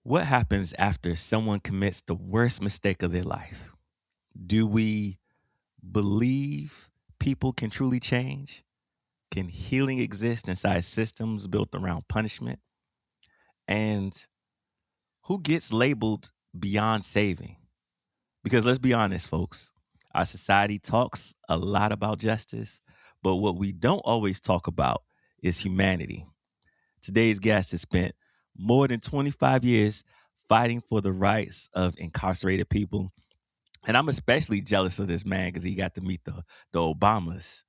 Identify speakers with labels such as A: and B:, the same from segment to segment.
A: What happens after someone commits the worst mistake of their life? Do we believe people can truly change? Can healing exist inside systems built around punishment? And who gets labeled beyond saving? Because let's be honest, folks, our society talks a lot about justice, but what we don't always talk about is humanity. Today's guest has spent more than 25 years fighting for the rights of incarcerated people. And I'm especially jealous of this man because he got to meet the Obamas.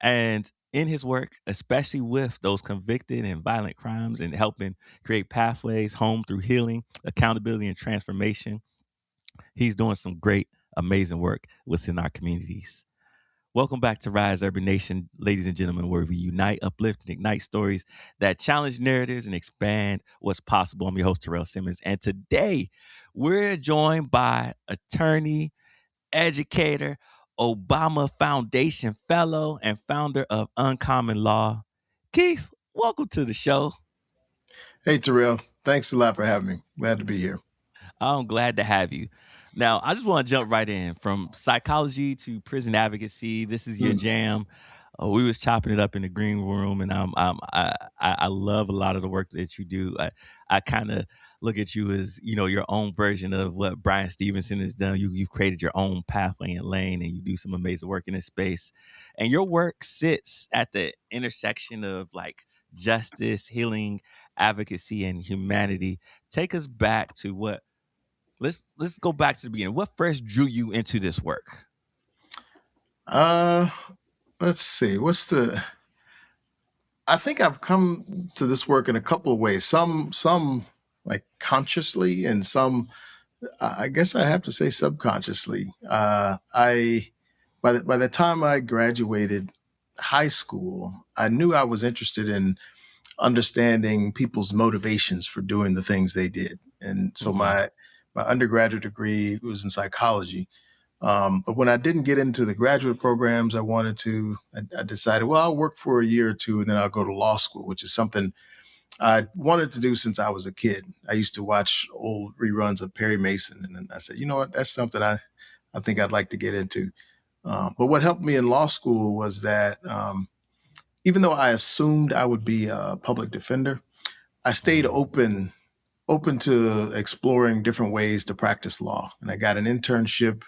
A: And in his work, especially with those convicted in violent crimes and helping create pathways home through healing, accountability, and transformation, he's doing some great, amazing work within our communities. Welcome back to Rise Urban Nation, ladies and gentlemen, where we unite, uplift, and ignite stories that challenge narratives and expand what's possible. I'm your host, Taryell Simmons. And today we're joined by attorney, educator, Obama Foundation fellow, and founder of Uncommon Law. Keith, welcome to the show.
B: Hey, Taryell. Thanks a lot for having me. Glad to be here.
A: I'm glad to have you. Now, I just want to jump right in from psychology to prison advocacy. This is your
B: Mm.
A: jam. We was chopping it up in the green room, and I love a lot of the work that you do. I kind of look at you as your own version of what Brian Stevenson has done. You've created your own pathway and lane, and you do some amazing work in this space. And your work sits at the intersection of like justice, healing, advocacy, and humanity. Take us back to what let's go back to the beginning. What first drew you into this work?
B: Uh, let's see. I think I've come to this work in a couple of ways. Some like consciously, and some, I guess I have to say subconsciously. By the time I graduated high school, I knew I was interested in understanding people's motivations for doing the things they did. And so
A: Mm-hmm.
B: my undergraduate degree was in psychology. But when I didn't get into the graduate programs I decided, well, I'll work for a year or two and then I'll go to law school, which is something I wanted to do since I was a kid. I used to watch old reruns of Perry Mason. And then I said, you know what, that's something I think I'd like to get into. But what helped me in law school was that even though I assumed I would be a public defender, I stayed open to exploring different ways to practice law. And I got an internship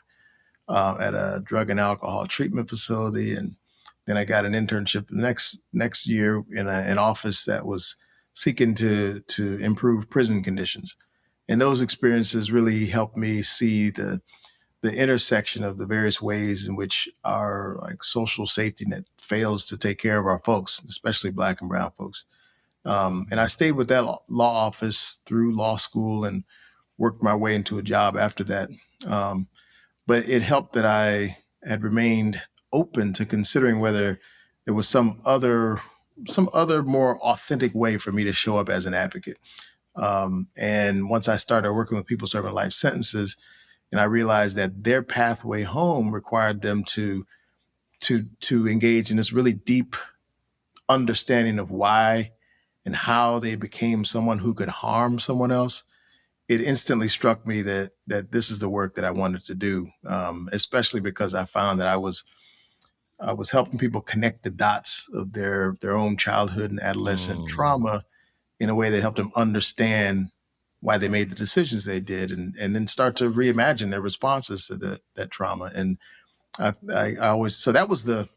B: at a drug and alcohol treatment facility, and then I got an internship next year in an office that was seeking to improve prison conditions. And those experiences really helped me see the intersection of the various ways in which our like social safety net fails to take care of our folks, especially Black and Brown folks. And I stayed with that law office through law school and worked my way into a job after that. Um, but it helped that I had remained open to considering whether there was some other more authentic way for me to show up as an advocate. And once I started working with people serving life sentences, and I realized that their pathway home required them to engage in this really deep understanding of why and how they became someone who could harm someone else, it instantly struck me that this is the work that I wanted to do, especially because I found that I was helping people connect the dots of their own childhood and adolescent
A: Mm.
B: trauma in a way that helped them understand why they made the decisions they did, and then start to reimagine their responses to that trauma. And I always so that was the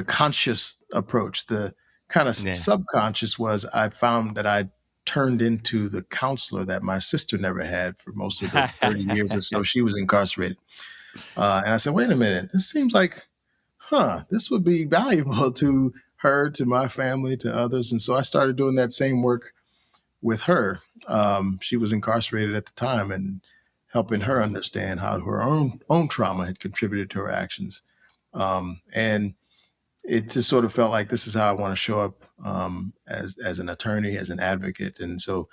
B: conscious approach. The kind of
A: Yeah.
B: subconscious was I found that I turned into the counselor that my sister never had for most of the 30 years or so she was incarcerated. And I said, wait a minute, this seems like, this would be valuable to her, to my family, to others. And so I started doing that same work with her. She was incarcerated at the time, and helping her
A: Mm.
B: understand how her own trauma had contributed to her actions. And it just sort of felt like this is how I want to show up as an attorney, as an advocate. And so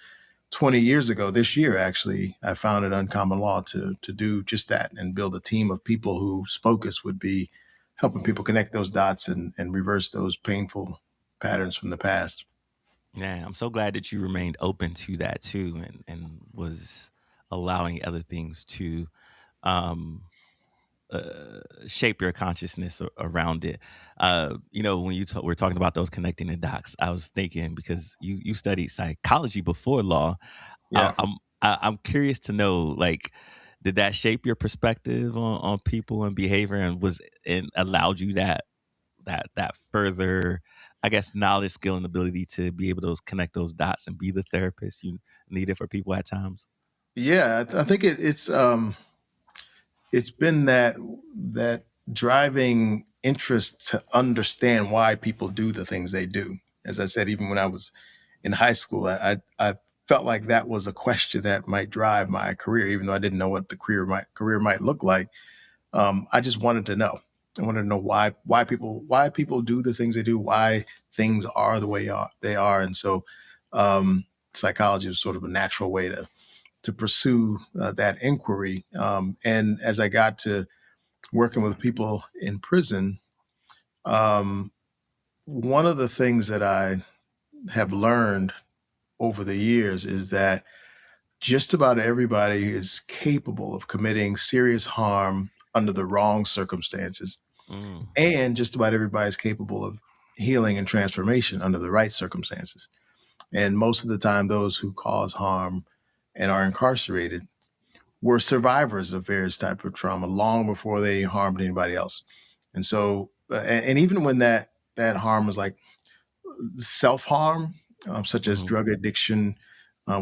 B: 20 years ago, this year actually, I founded Uncommon Law to do just that and build a team of people whose focus would be helping people connect those dots and reverse those painful patterns from the past.
A: Yeah, I'm so glad that you remained open to that too, and was allowing other things to um, shape your consciousness around it. When we're talking about those connecting the dots, I was thinking because you studied psychology before law.
B: Yeah.
A: I'm curious to know, like, did that shape your perspective on people and behavior, and was and allowed you that further, I guess, knowledge, skill, and ability to be able to connect those dots and be the therapist you needed for people at times?
B: Yeah, I think it's been that driving interest to understand why people do the things they do. As I said, even when I was in high school, I felt like that was a question that might drive my career, even though I didn't know what the career might look like. I just wanted to know. I wanted to know why people do the things they do, why things are the way they are, and so psychology was sort of a natural way to pursue that inquiry. And as I got to working with people in prison, um, one of the things that I have learned over the years is that just about everybody is capable of committing serious harm under the wrong circumstances.
A: Mm,
B: And just about everybody is capable of healing and transformation under the right circumstances. And most of the time, those who cause harm and are incarcerated were survivors of various type of trauma long before they harmed anybody else. And so, and even when that harm was like self harm, such as
A: mhm.
B: drug addiction,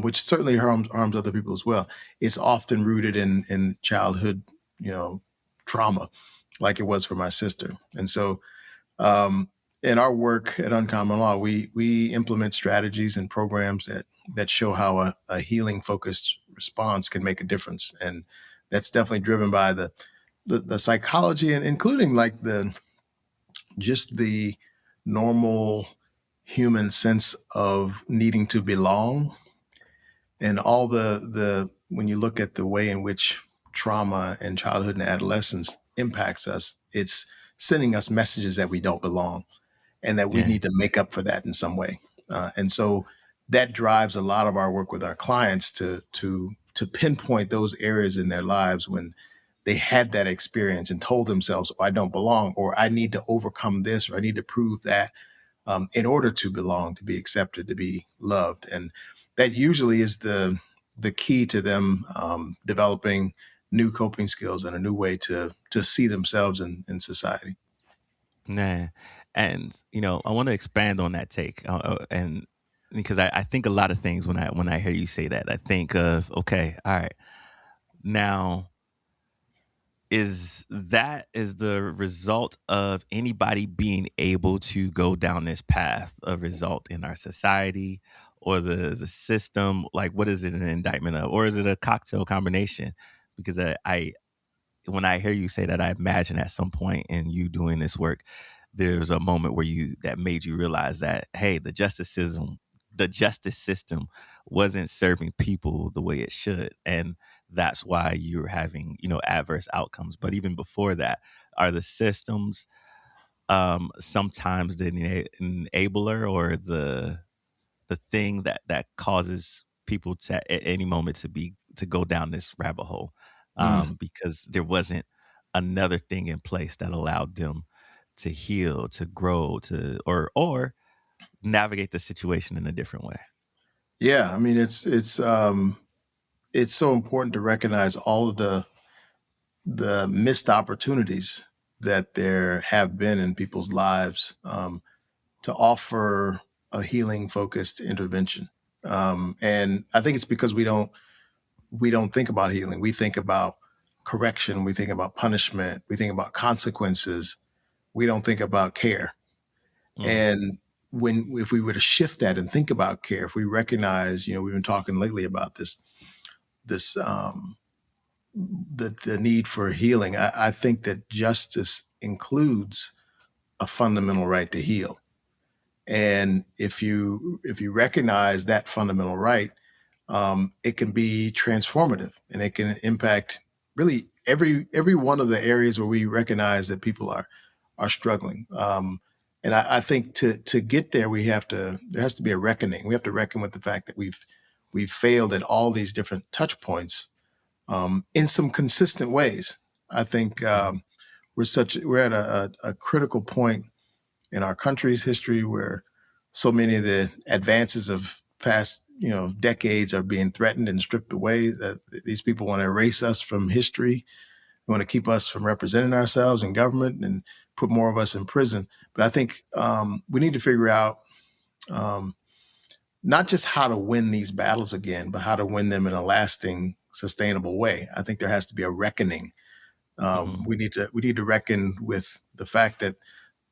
B: which certainly harms other people as well, it's often rooted in childhood, you know, trauma, like it was for my sister. And so, um, in our work at Uncommon Law, we implement strategies and programs that show how a healing focused response can make a difference, and that's definitely driven by the psychology, and including like the just the normal human sense of needing to belong, and all the when you look at the way in which trauma and childhood and adolescence impacts us, it's sending us messages that we don't belong and that we
A: Yeah.
B: need to make up for that in some way. And so that drives a lot of our work with our clients to pinpoint those areas in their lives when they had that experience and told themselves, "Oh, I don't belong," or "I need to overcome this," or "I need to prove that," in order to belong, to be accepted, to be loved. And that usually is the key to them developing new coping skills and a new way to see themselves in society.
A: Nah. And I want to expand on that take, and because I think a lot of things when I hear you say that, I think of, okay, all right, now is the result of anybody being able to go down this path a result in our society or the system? Like, what is it an indictment of, or is it a cocktail combination? Because I when I hear you say that, I imagine at some point in you doing this work, there's a moment where you that made you realize that, hey, the justice system wasn't serving people the way it should, and that's why you're having adverse outcomes. But even before that, are the systems sometimes the enabler or the thing that causes people to at any moment to go down this rabbit hole,
B: Mm.
A: because there wasn't another thing in place that allowed them to heal, to grow, to or navigate the situation in a different way.
B: Yeah, I mean it's so important to recognize all of the missed opportunities that there have been in people's lives to offer a healing focused intervention. And I think it's because we don't think about healing. We think about correction. We think about punishment. We think about consequences. We don't think about care.
A: Mm,
B: And when if we were to shift that and think about care, if we recognize, we've been talking lately about this the need for healing. I think that justice includes a fundamental right to heal. And if you recognize that fundamental right, it can be transformative and it can impact really every one of the areas where we recognize that people are struggling. And I think to get there, there has to be a reckoning. We have to reckon with the fact that we've failed at all these different touch points in some consistent ways. I think
A: Mhm.
B: we're at a critical point in our country's history where so many of the advances of past decades are being threatened and stripped away. That these people want to erase us from history. They want to keep us from representing ourselves in government and put more of us in prison. But I think we need to figure out um, not just how to win these battles again, but how to win them in a lasting, sustainable way. I think there has to be a reckoning.
A: Mhm.
B: We need to reckon with the fact that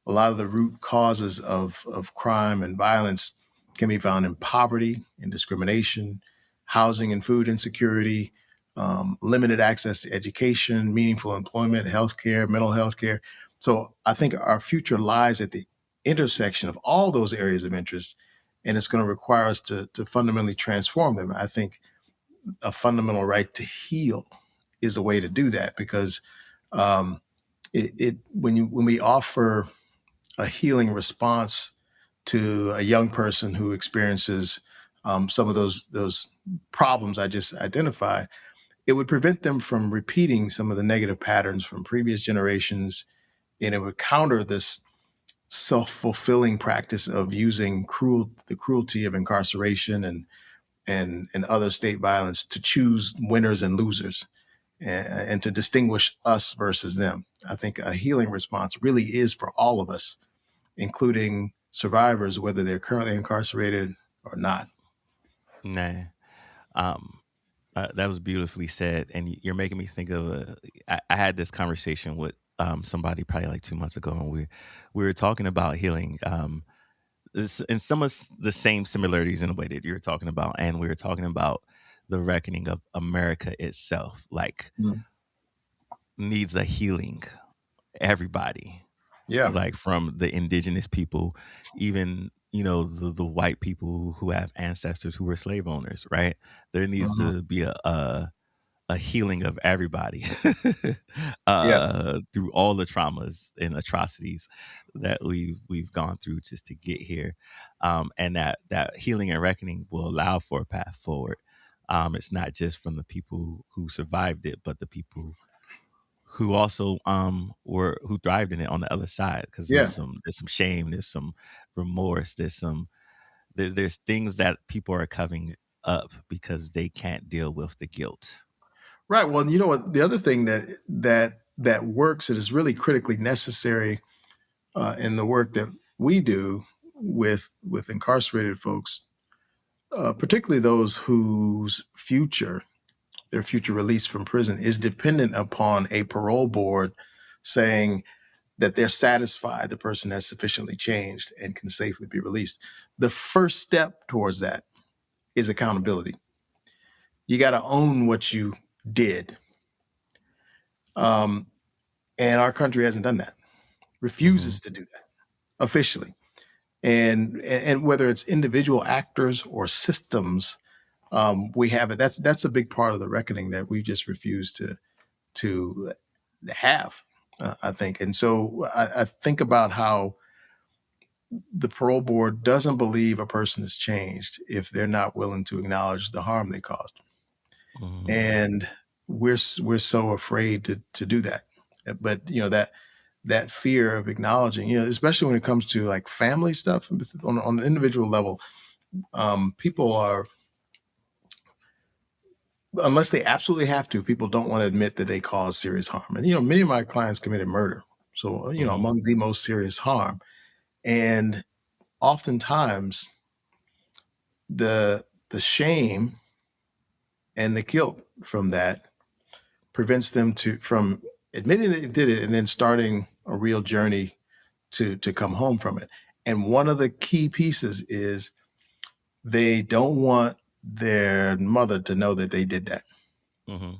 B: a lot of the root causes of crime and violence can be found in poverty and discrimination, housing and food insecurity, limited access to education, meaningful employment, healthcare, mental health care. So I think our future lies at the intersection of all those areas of interest, and it's going to require us to fundamentally transform them. I think a fundamental right to heal is a way to do that because um, when we offer a healing response to a young person who experiences some of those problems I just identified, it would prevent them from repeating some of the negative patterns from previous generations, and it would counter this self-fulfilling practice of using the cruelty of incarceration and other state violence to choose winners and losers and to distinguish us versus them. I think a healing response really is for all of us, including survivors, whether they're currently incarcerated or not.
A: Nah. Um, that was beautifully said, and you're making me think of I had this conversation with somebody probably like 2 months ago, and we were talking about healing, and some of the same similarities in the way that you're talking about, and we were talking about the reckoning of America itself, like
B: Mm.
A: needs a healing. Everybody,
B: Yeah.
A: like from the indigenous people, even the white people who have ancestors who were slave owners, right? There needs
B: Mhm.
A: to be a healing of everybody
B: Yeah.
A: through all the traumas and atrocities that we've gone through just to get here, and that healing and reckoning will allow for a path forward. It's not just from the people who survived it, but the people who also were who thrived in it on the other side, because
B: Yeah.
A: there's some shame, there's some remorse, there's things that people are covering up because they can't deal with the guilt.
B: Right. Well, you know what? The other thing that works that is really critically necessary in the work that we do with incarcerated folks, particularly those whose their future release from prison, is dependent upon a parole board saying that they're satisfied the person has sufficiently changed and can safely be released. The first step towards that is accountability. You got to own what you did. Um, and our country hasn't done that,
A: Hmm.
B: refuses to do that officially. And whether it's individual actors or systems, we have it. That's a big part of the reckoning that we just refuse to have. I think, and so I think about how the parole board doesn't believe a person has changed if they're not willing to acknowledge the harm they caused,
A: Hmm.
B: and we're so afraid to do that. But that fear of acknowledging, especially when it comes to like family stuff on an individual level, people are, unless they absolutely have to, people don't want to admit that they caused serious harm. And many of my clients committed murder, so
A: Hmm.
B: among the most serious harm, and oftentimes the shame and the guilt from that prevents them from admitting that they did it and then starting a real journey to come home from it. And one of the key pieces is they don't want their mother to know that they did that.
A: Hmm.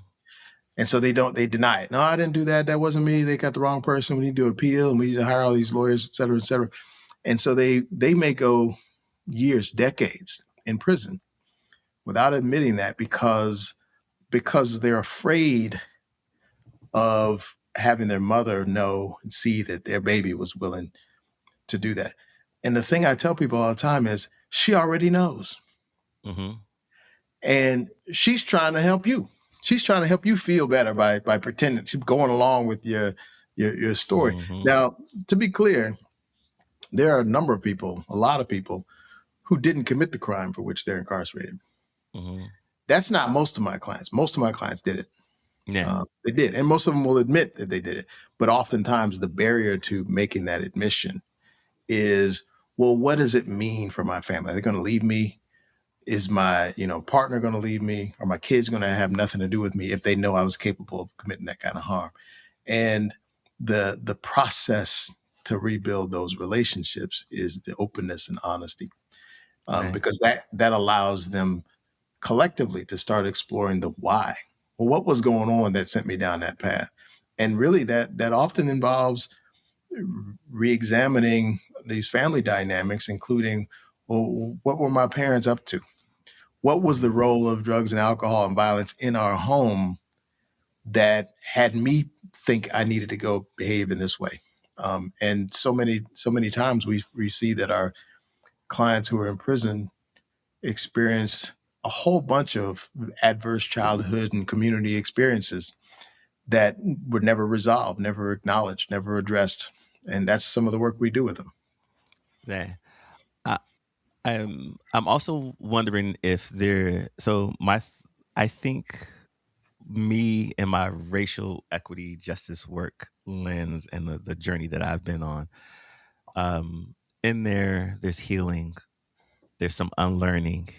B: And so they deny it. No, I didn't do that. That wasn't me. They got the wrong person. We need to appeal and we need to hire all these lawyers, et cetera, et cetera. And so they may go years, decades in prison without admitting that because they're afraid of having their mother know and see that their baby was willing to do that. And the thing I tell people all the time is she already knows.
A: Mm-hmm.
B: And she's trying to help you. She's trying to help you feel better by pretending she's going along with your story.
A: Mm-hmm.
B: Now, to be clear, there are a number of people, a lot of people, who didn't commit the crime for which they're incarcerated.
A: Mm-hmm.
B: That's not most of my clients. Most of my clients did it.
A: Yeah.
B: They did, and most of them will admit that they did it. But oftentimes, the barrier to making that admission is, well, what does it mean for my family? Are they going to leave me? Is my partner going to leave me? Are my kids going to have nothing to do with me if they know I was capable of committing that kind of harm? And the process to rebuild those relationships is the openness and honesty,
A: Right.
B: because that allows them collectively to start exploring the why. Well, what was going on that sent me down that path? And really, that often involves re-examining these family dynamics, including, well, what were my parents up to? What was the
A: Mm-hmm.
B: role of drugs and alcohol and violence in our home that had me think I needed to go behave in this way? And so many times we see that our clients who are in prison experience a whole bunch of adverse childhood and community experiences that were never resolved, never acknowledged, never addressed. And that's some of the work we do with them.
A: Yeah. I, I'm also wondering if there. So I think me and my racial equity justice work lens and the journey that I've been on, in there's healing, there's some unlearning,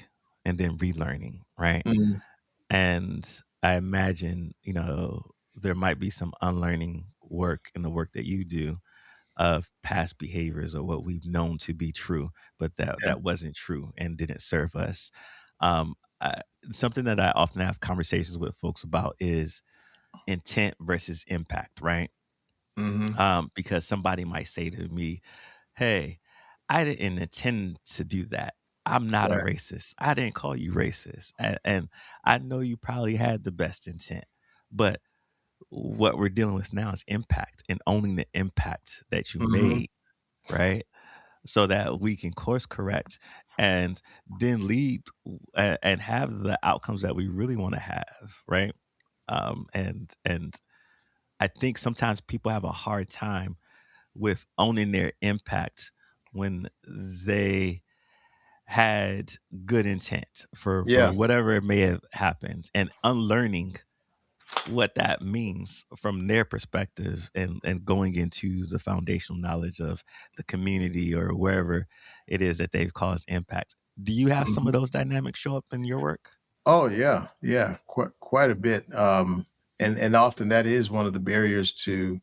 A: and then relearning, right?
B: Mhm.
A: And I imagine, there might be some unlearning work in the work that you do of past behaviors or what we've known to be true, but
B: Yeah.
A: that wasn't true and didn't serve us. Um, I, Something that I often have conversations with folks about is intent versus impact, right?
B: Hmm.
A: Because somebody might say to me, "Hey, I didn't intend to do that. I'm not a
B: Right.
A: racist. I didn't call you racist, and I know you probably had the best intent, but what we're dealing with now is impact and owning the impact that you
B: Hmm.
A: made, right? So that we can course correct and then lead and have the outcomes that we really want to have, right? And I think sometimes people have a hard time with owning their impact when they had good intent for
B: Yeah.
A: whatever may have happened, and unlearning what that means from their perspective, and going into the foundational knowledge of the community or wherever it is that they've caused impact. Do you have some
B: Mhm.
A: of those dynamics show up in your work?
B: Oh yeah, yeah, quite a bit. And often that is one of the barriers to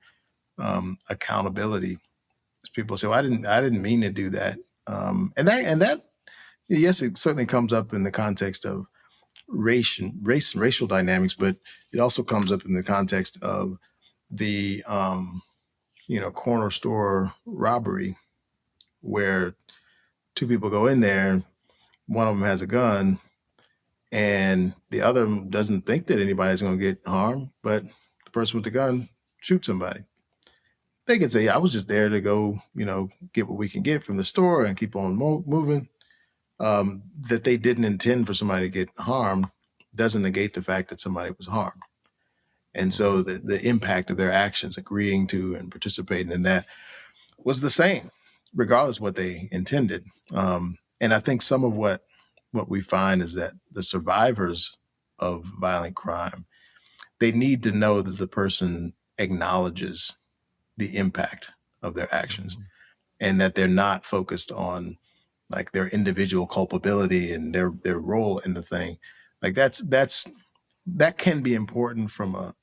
B: accountability. People say, "Well, I didn't mean to do that," and that yes, it certainly comes up in the context of race and racial dynamics, but it also comes up in the context of the corner store robbery where two people go in there, one of them has a gun, and the other doesn't think that anybody's going to get harmed, but the person with the gun shoots somebody. They can say, "Yeah, I was just there to go, get what we can get from the store and keep on moving." That they didn't intend for somebody to get harmed doesn't negate the fact that somebody was harmed. And so
A: Mhm.
B: the impact of their actions, agreeing to and participating in that, was the same, regardless of what they intended. And I think some of what we find is that the survivors of violent crime, they need to know that the person acknowledges the impact of their actions,
A: Mhm.
B: and that they're not focused on like their individual culpability and their role in the thing. Like that can be important from a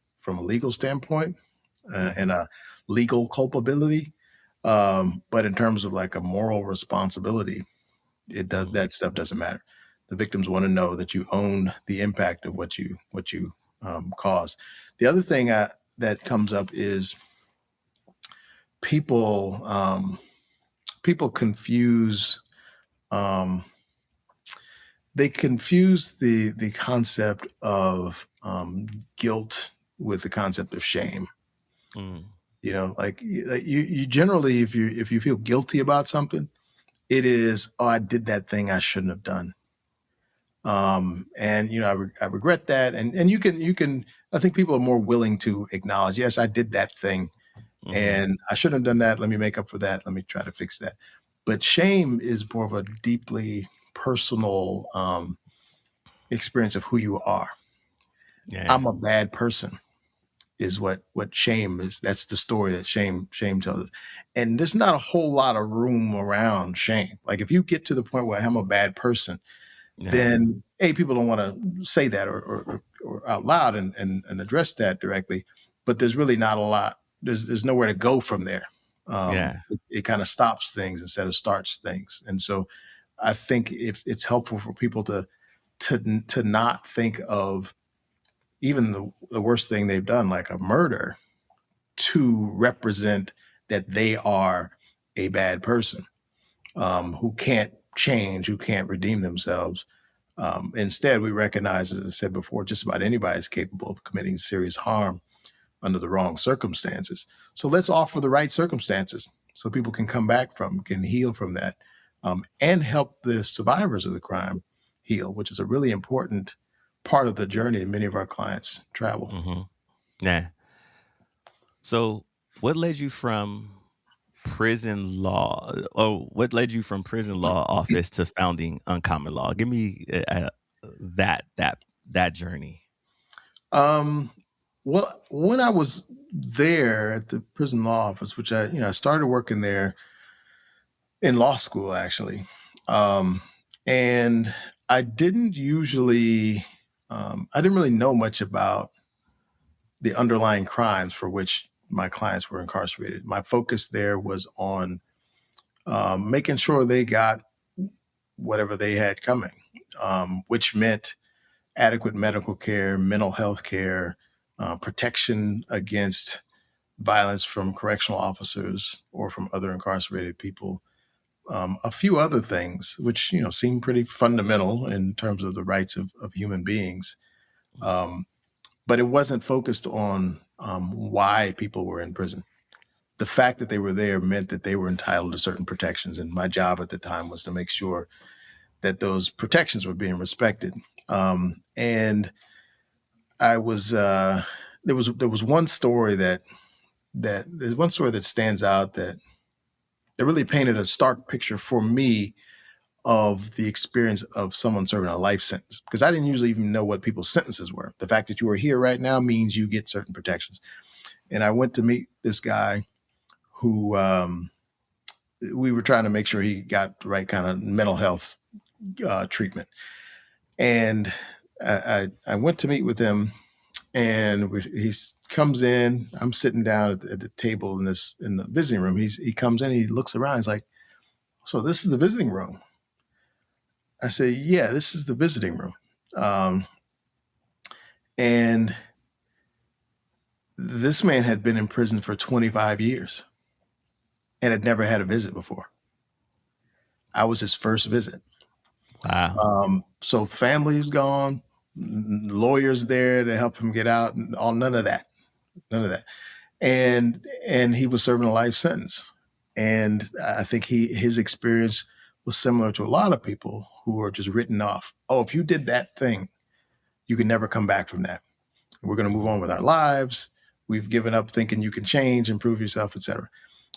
B: legal standpoint, and
A: Mhm.
B: a legal culpability. But in terms of like a moral responsibility, it does
A: Mhm.
B: that stuff doesn't matter. The victims want to know that you own the impact of what you cause. The other thing that comes up is people people confuse um, they confuse the concept of guilt with the concept of shame.
A: Mhm.
B: You generally, if you feel guilty about something, it is, oh, I did that thing I shouldn't have done. And I regret that. And you can, I think people are more willing to acknowledge, yes, I did that thing
A: Hmm.
B: and I shouldn't have done that. Let me make up for that. Let me try to fix that. But shame is more of a deeply personal experience of who you are.
A: Yeah.
B: I'm a bad person is what shame is. That's the story that shame tells us. And there's not a whole lot of room around shame. Like if you get to the point where I'm a bad person,
A: Yeah.
B: then people don't want to say that or out loud and address that directly. But there's really not a lot. There's nowhere to go from there.
A: Yeah.
B: It kind of stops things instead of starts things. And so I think if it's helpful for people to not think of even the worst thing they've done, like a murder, to represent that they are a bad person who can't change, who can't redeem themselves. Instead, we recognize, as I said before, just about anybody is capable of committing serious harm under the wrong circumstances. So let's offer the right circumstances so people can come back from, can heal from that, and help the survivors of the crime heal, which is a really important part of the journey many of our clients travel.
A: Hmm. Yeah. So, what led you from prison law? Oh, what led you from prison law office to founding Uncommon Law? Give me that journey.
B: Um, well, when I was there at the prison law office, which I started working there in law school actually, and I didn't usually, I didn't really know much about the underlying crimes for which my clients were incarcerated. My focus there was on making sure they got whatever they had coming, which meant adequate medical care, mental health care, protection against violence from correctional officers or from other incarcerated people. A few other things, which seem pretty fundamental in terms of the rights of human beings, um, but it wasn't focused on why people were in prison. The fact that they were there meant that they were entitled to certain protections, and my job at the time was to make sure that those protections were being respected. And I was there was one story that there's one story that stands out that really painted a stark picture for me of the experience of someone serving a life sentence, because I didn't usually even know what people's sentences were. The fact that you are here right now means you get certain protections. And I went to meet this guy who we were trying to make sure he got the right kind of mental health treatment. And I went to meet with him, and he comes in. I'm sitting down at the table in the visiting room. He comes in, he looks around, he's like, "So this is the visiting room?" I say, "Yeah, this is the visiting room." Um, and this man had been in prison for 25 years and had never had a visit before. I was his first visit.
A: Wow.
B: So family's gone, lawyers there to help him get out, and all none of that, none of that. And he was serving a life sentence. And I think his experience was similar to a lot of people who are just written off. Oh, if you did that thing, you can never come back from that. We're going to move on with our lives. We've given up thinking you can change, improve yourself, etc.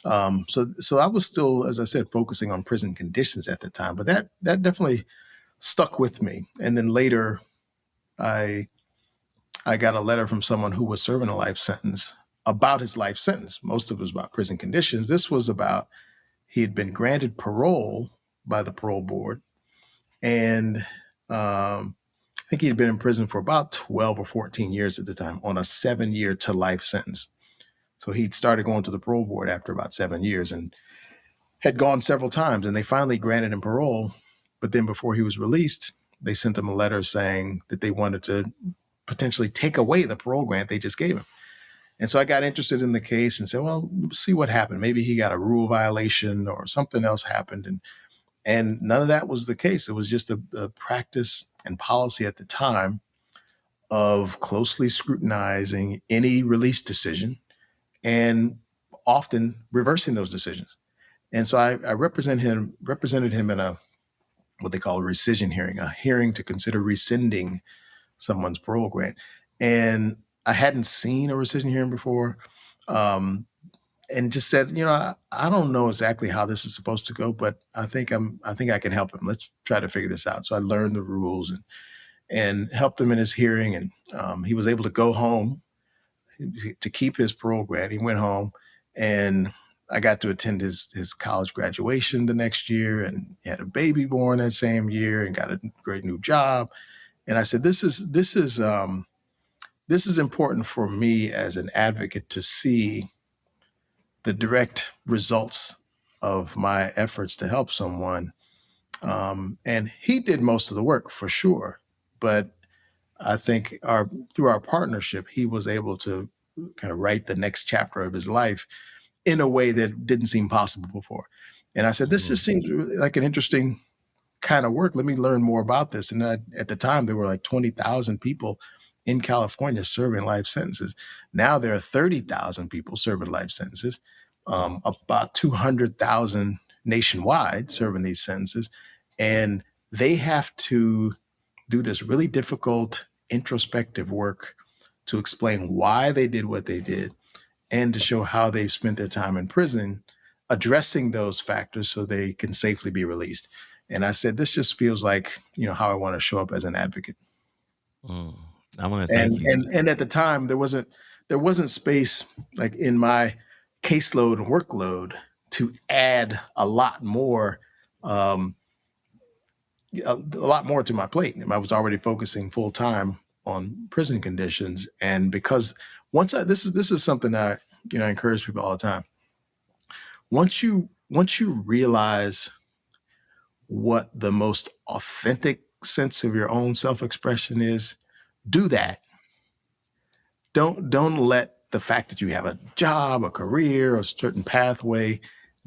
B: So I was still, as I said, focusing on prison conditions at the time, but that definitely stuck with me. And then later, I I got a letter from someone who was serving a life sentence about his life sentence. Most of it was about prison conditions. This was about he had been granted parole by the parole board, and I think he'd been in prison for about 12 or 14 years at the time on a 7-year to life sentence. So he'd started going to the parole board after about 7 years and had gone several times, and they finally granted him parole. But then before he was released, they sent him a letter saying that they wanted to potentially take away the parole grant they just gave him. And so I got interested in the case and said, well, see what happened. Maybe he got a rule violation or something else happened. And none of that was the case. It was just a practice and policy at the time of closely scrutinizing any release decision and often reversing those decisions. And so I represented him in a what they call a rescission hearing, a hearing to consider rescinding someone's parole grant. And I hadn't seen a rescission hearing before. Um, and just said, I don't know exactly how this is supposed to go, but I think I can help him. Let's try to figure this out. So I learned the rules and helped him in his hearing. And he was able to go home to keep his parole grant. He went home, and I got to attend his college graduation the next year, and he had a baby born that same year and got a great new job. And I said, this is important for me as an advocate to see the direct results of my efforts to help someone. And he did most of the work for sure, but I think through our partnership, he was able to kind of write the next chapter of his life in a way that didn't seem possible before. And I said, this
A: Mm-hmm.
B: just seems like an interesting kind of work. Let me learn more about this. And at the time, there were like 20,000 people in California serving life sentences. Now there are 30,000 people serving life sentences, about 200,000 nationwide serving these sentences. And they have to do this really difficult introspective work to explain why they did what they did and to show how they've spent their time in prison, addressing those factors so they can safely be released. And I said, this just feels like, how I want to show up as an advocate.
A: Mm. I want to thank
B: And
A: you.
B: and at the time there wasn't space like in my caseload and workload to add a lot more um, a lot more to my plate. I was already focusing full time on prison conditions, and because this is something I I encourage people all the time. Once you realize what the most authentic sense of your own self expression is, do that. Don't let the fact that you have a job, a career, a certain pathway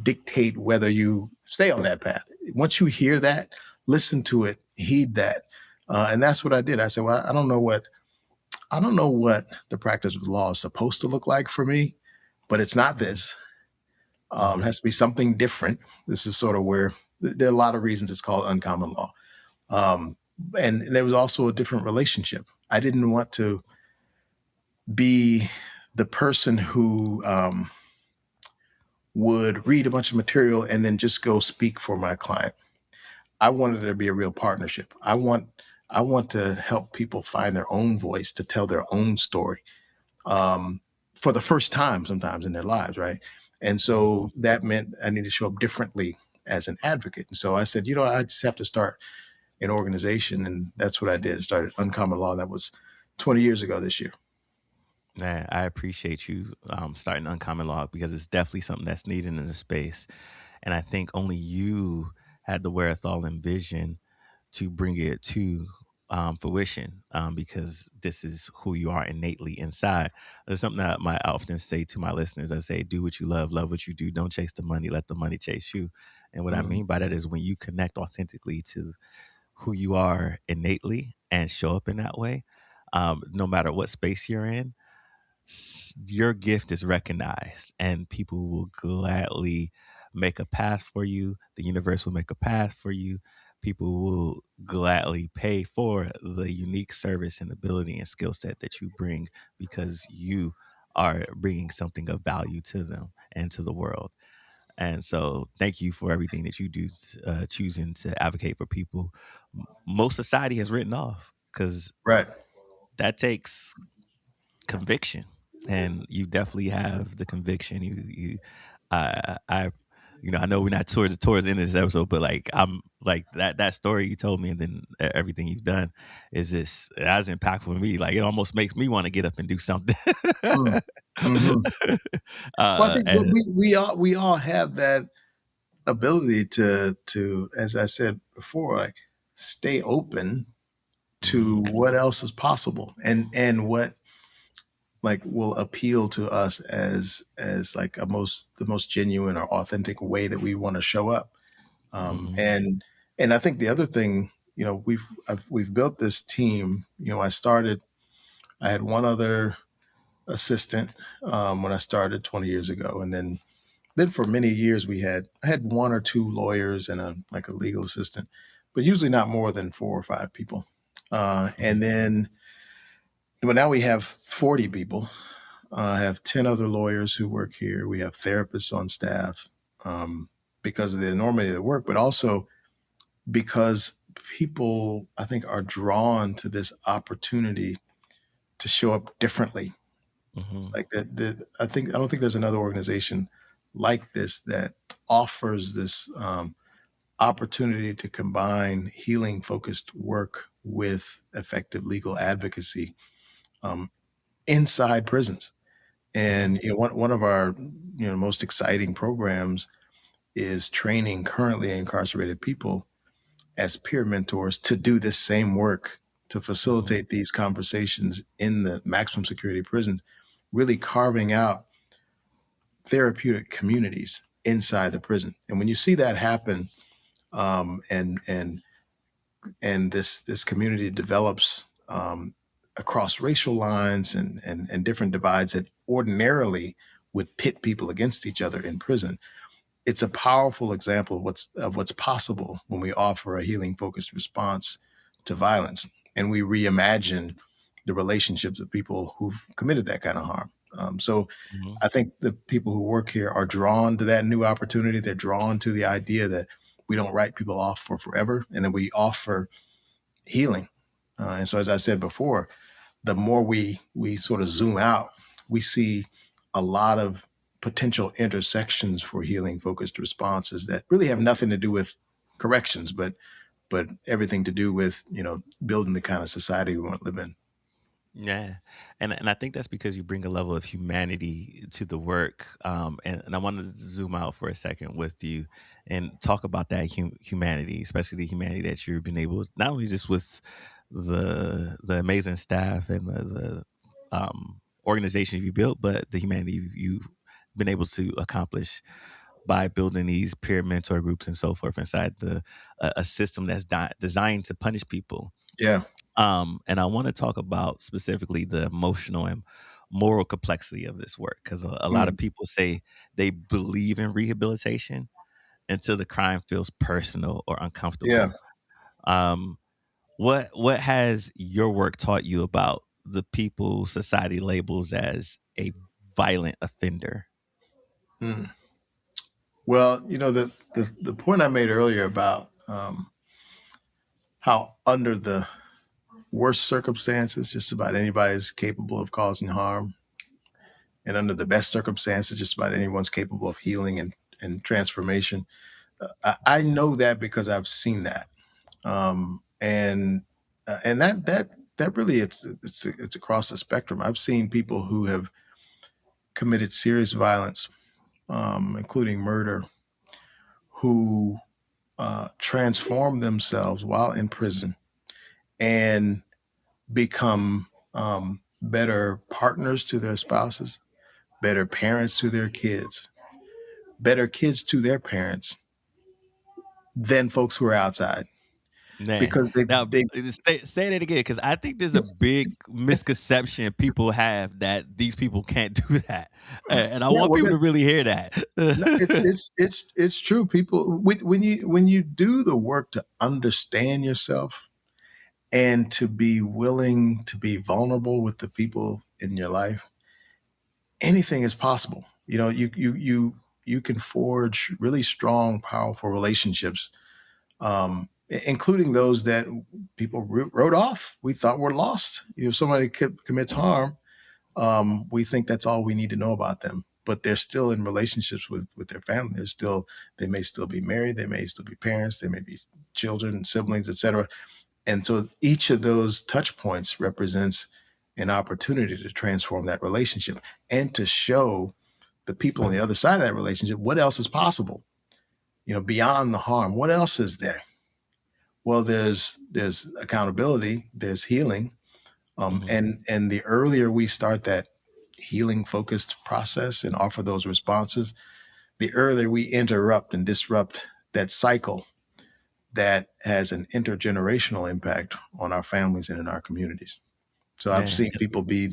B: dictate whether you stay on that path. Once you hear that, listen to it, heed that, and that's what I did. I said, "Well, I don't know what the practice of the law is supposed to look like for me, but it's not this. It
A: Mm-hmm.
B: has to be something different. This is sort of where there are a lot of reasons it's called uncommon law, um, and there was also a different relationship. I didn't want to be the person who would read a bunch of material and then just go speak for my client. I wanted there to be a real partnership. I want to help people find their own voice to tell their own story um, for the first time sometimes in their lives, right? And
A: Mm-hmm.
B: so that meant I need to show up differently as an advocate. And so I said, I just have to start an organization, and that's what I did. I started Uncommon Law. That was 20 years ago this year.
A: Man, I appreciate you starting Uncommon Law because it's definitely something that's needed in the space. And I think only you had the wherewithal and vision to bring it to fruition because this is who you are innately inside. There's something that I often say to my listeners. I say, do what you love what you do. Don't chase the money, let the money chase you. And what I
B: Mhm.
A: mean by that is when you connect authentically to who you are innately and show up in that way, no matter what space you're in, your gift is recognized and people will gladly make a path for you. The universe will make a path for you. People will gladly pay for the unique service and ability and skill set that you bring because you are bringing something of value to them and to the world. And so, thank you for everything that you do, choosing to advocate for people most society has written off because
B: Right.
A: that takes conviction, and you definitely have the conviction. I, I know we're not towards the end of this episode, but like I'm like that story you told me, and then everything you've done is just as impactful for me. Like it almost makes me want to get up and do something.
B: Mm. Mhm. Well, I think
A: And
B: we all have that ability to, as I said before, like stay open to
A: mhm,
B: what else is possible and what like will appeal to us as like the most genuine or authentic way that we want to show up. Um,
A: mhm,
B: and and I think the other thing, we've built this team. I had one other assistant when I started 20 years ago, and then for many years I had one or two lawyers and a legal assistant, but usually not more than 4 or 5 people. And
A: Mhm.
B: then, but now we have 40 people. I have 10 other lawyers who work here. We have therapists on staff because of the enormity of the work, but also because people, I think, are drawn to this opportunity to show up differently.
A: Mhm.
B: Like I don't think there's another organization like this that offers this opportunity to combine healing focused work with effective legal advocacy um, inside prisons.
A: Mhm.
B: And one of our most exciting programs is training currently incarcerated people as peer mentors to do this same work, to
A: Mhm.
B: facilitate these conversations in the maximum security prisons, really carving out therapeutic communities inside the prison. And when you see that happen, um, and and and this community develops across racial lines and different divides that ordinarily would pit people against each other in prison, it's a powerful example of what's possible when we offer a healing focused response to violence and we reimagine the relationships of people who've committed that kind of harm. So
A: Mhm.
B: I think the people who work here are drawn to that new opportunity. They're drawn to the idea that we don't write people off for forever and that we offer healing. And so, as I said before, the more we sort of zoom out, we see a lot of potential intersections for healing focused responses that really have nothing to do with corrections, but everything to do with building the kind of society we want to live in.
A: Yeah, and I think that's because you bring a level of humanity to the work. And I wanted to zoom out for a second with you and talk about that humanity, especially the humanity that you've been able, not only just with the amazing staff and the organization you built, but the humanity you've been able to accomplish by building these peer mentor groups and so forth inside a system that's designed to punish people.
B: Yeah,
A: And I want to talk about specifically the emotional and moral complexity of this work because a lot of
B: mm,
A: people say they believe in rehabilitation until the crime feels personal or
B: yeah.
A: uncomfortable. Um, what has your work taught you about the people society labels as a violent offender?
B: Mm. Well, the point I made earlier about how under the worst circumstances, just about anybody is capable of causing harm, and under the best circumstances, just about anyone's capable of healing and transformation. I know that because I've seen that, and that really it's across the spectrum. I've seen people who have committed serious violence, including murder, who transform themselves while in prison and become better partners to their spouses, better parents to their kids, better kids to their parents than folks who are outside
A: Man,
B: because
A: now
B: they
A: say that again because I think there's a big misconception people have that these people can't do that, and I
B: yeah,
A: want
B: well,
A: people to really hear that.
B: no, it's true. People, when you do the work to understand yourself and to be willing to be vulnerable with the people in your life, anything is possible. You can forge really strong, powerful relationships, including those that people wrote off. We thought were lost. If somebody commits harm, we think that's all we need to know about them. But they're still in relationships with their family. They may still be married. They may still be parents. They may be children, siblings, etc. And so each of those touch points represents an opportunity to transform that relationship and to show the people on the other side of that relationship what else is possible. Beyond the harm, what else is there? Well, there's accountability, there's healing,
A: Mhm.
B: and the earlier we start that healing focused process and offer those responses, the earlier we interrupt and disrupt that cycle that has an intergenerational impact on our families and in our communities. So I've
A: Yeah,
B: seen people be,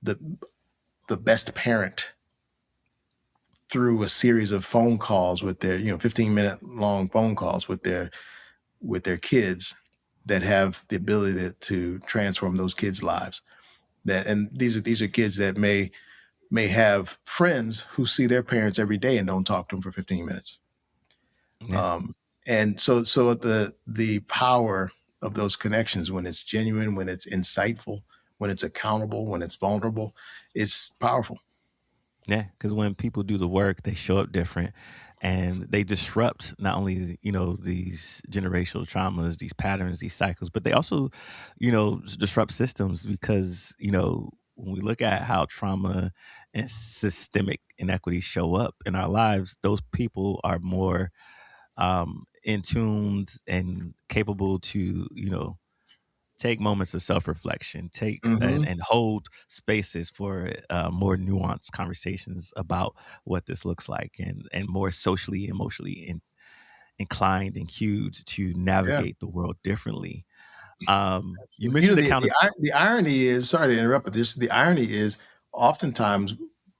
B: the the best parent through a series of phone calls with their, 15-minute long phone calls with their kids that have the ability to transform those kids' lives. And these are kids that may have friends who see their parents every day and don't talk to them for 15 minutes.
A: Yeah.
B: And so the power of those connections, when it's genuine, when it's insightful, when it's accountable, when it's vulnerable, it's powerful.
A: Yeah, because when people do the work, they show up different, and they disrupt not only these generational traumas, these patterns, these cycles, but they also disrupt systems because when we look at how trauma and systemic inequities show up in our lives, those people are more in tuned and capable to take moments of self-reflection, take
B: Hmm.
A: and hold spaces for more nuanced conversations about what this looks like, and more socially, emotionally inclined and cued to
B: Yeah.
A: navigate the world differently. You
B: You know,
A: mentioned accountability.
B: the irony is, sorry to interrupt, but the irony is oftentimes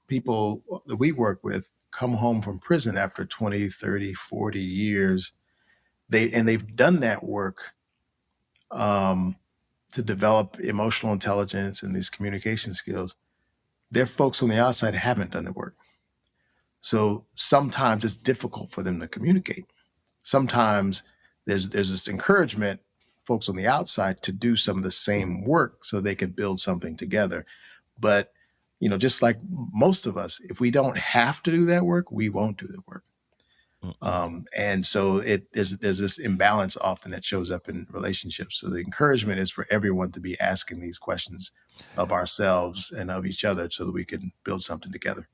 B: people that we work with come home from prison after 20, 30, 40 years. They've done that work um, to develop emotional intelligence and these communication skills. Their folks on the outside haven't done the work. So sometimes it's difficult for them to communicate. Sometimes there's this encouragement, folks on the outside, to do some of the same work so they can build something together. But just like most of us, if we don't have to do that work, we won't do the work.
A: Mm-mm.
B: And so there's this imbalance often that shows up in relationships. So the encouragement is for everyone to be asking these questions of ourselves and of each other so that we can build something together.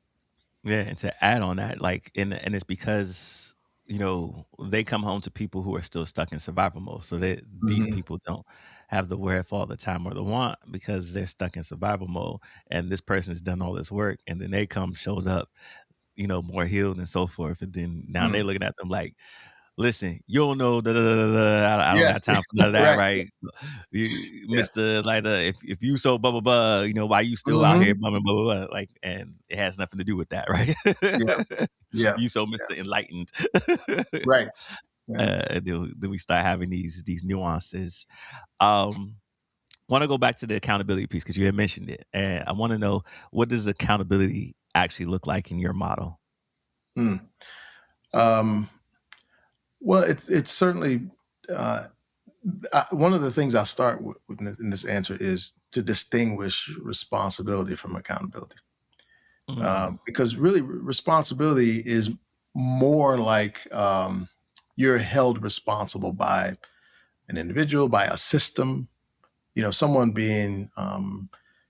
A: Yeah, and to add on that, like, and it's because they come home to people who are still stuck in survival mode, so that these
B: Hmm.
A: people don't have the wherewithal, the time, or the want because they're stuck in survival mode, and this person's done all this work, and then they come showed up, more healed and so forth, and then now they're looking at them like, listen, you don't know, da, da, da, da, da, I don't got
B: Yes.
A: time for none of that,
B: Right.
A: right?
B: Yeah.
A: Mister, like, if you so blah blah blah, why you still out here
B: Hmm.
A: blah blah blah blah, like, and it has nothing to do with that, right?
B: Yeah. Yeah.
A: You so
B: Yeah.
A: Mister Enlightened.
B: Right. Yeah.
A: Then we start having these nuances. Um, want to go back to the accountability piece because you had mentioned it, and I want to know, what does accountability actually look like in your model?
B: Hmm. Um, well, it's certainly uh, one of the things I'll start with in this answer is to distinguish responsibility from accountability.
A: Mm,
B: Because really, responsibility is more like you're held responsible by an individual, by a system. Someone being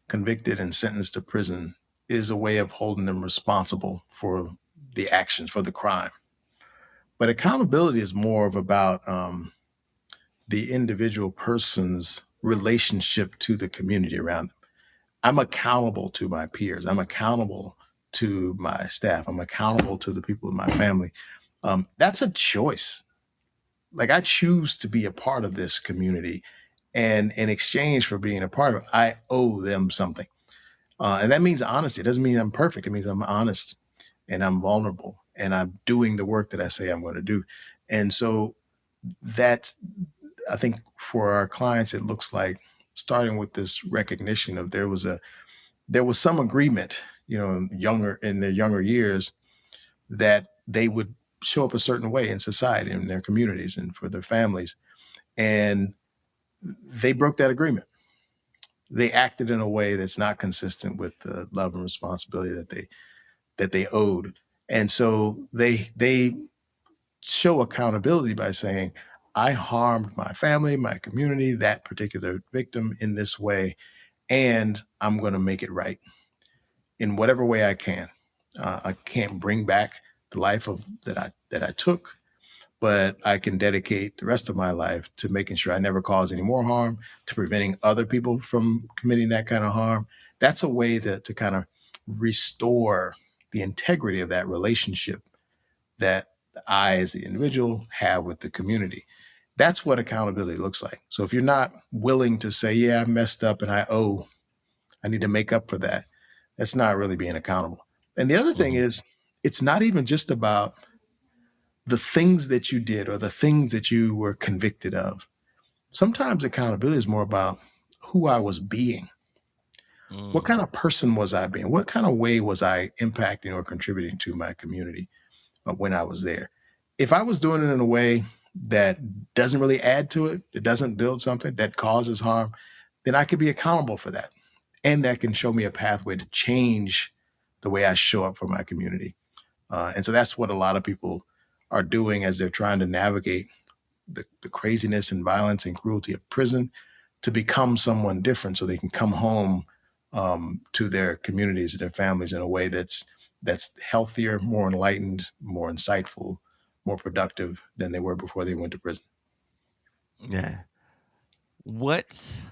B: convicted and sentenced to prison is a way of holding them responsible for the actions, for the crime. But accountability is more of about the individual person's relationship to the community around them. I'm accountable to my peers. I'm accountable to my staff. I'm accountable to the people in my family. That's a choice. Like, I choose to be a part of this community, and in exchange for being a part of it, I owe them something. And that means honesty. It doesn't mean I'm perfect. It means I'm honest and I'm vulnerable and I'm doing the work that I say I'm going to do. And so that's, I think, for our clients, it looks like starting with this recognition of there was some agreement, younger in their younger years, that they would show up a certain way in society, in their communities, and for their families, and they broke that agreement. They acted in a way that's not consistent with the love and responsibility that they owed, and so they show accountability by saying, "I harmed my family, my community, that particular victim in this way, and I'm going to make it right in whatever way I can. I can't bring back the life of that I took, but I can dedicate the rest of my life to making sure I never cause any more harm, to preventing other people from committing that kind of harm." That's a way to kind of restore the integrity of that relationship that I, as the individual, have with the community. That's what accountability looks like. So if you're not willing to say, "Yeah, I messed up and I need to make up for that," That's not really being accountable. And the other thing
A: Mhm.
B: is, it's not even just about the things that you did or the things that you were convicted of. Sometimes accountability is more about who I was being. What
A: Mm.
B: kind of person was I being? What kind of way was I impacting or contributing to my community when I was there? If I was doing it in a way that doesn't really add to it, it doesn't build something that causes harm, then I could be accountable for that. And that can show me a pathway to change the way I show up for my community. And so that's what a lot of people are doing as they're trying to navigate the craziness and violence and cruelty of prison to become someone different so they can come home to their communities and their families in a way that's healthier, more enlightened, more insightful, more productive than they were before they went to prison.
A: Yeah. What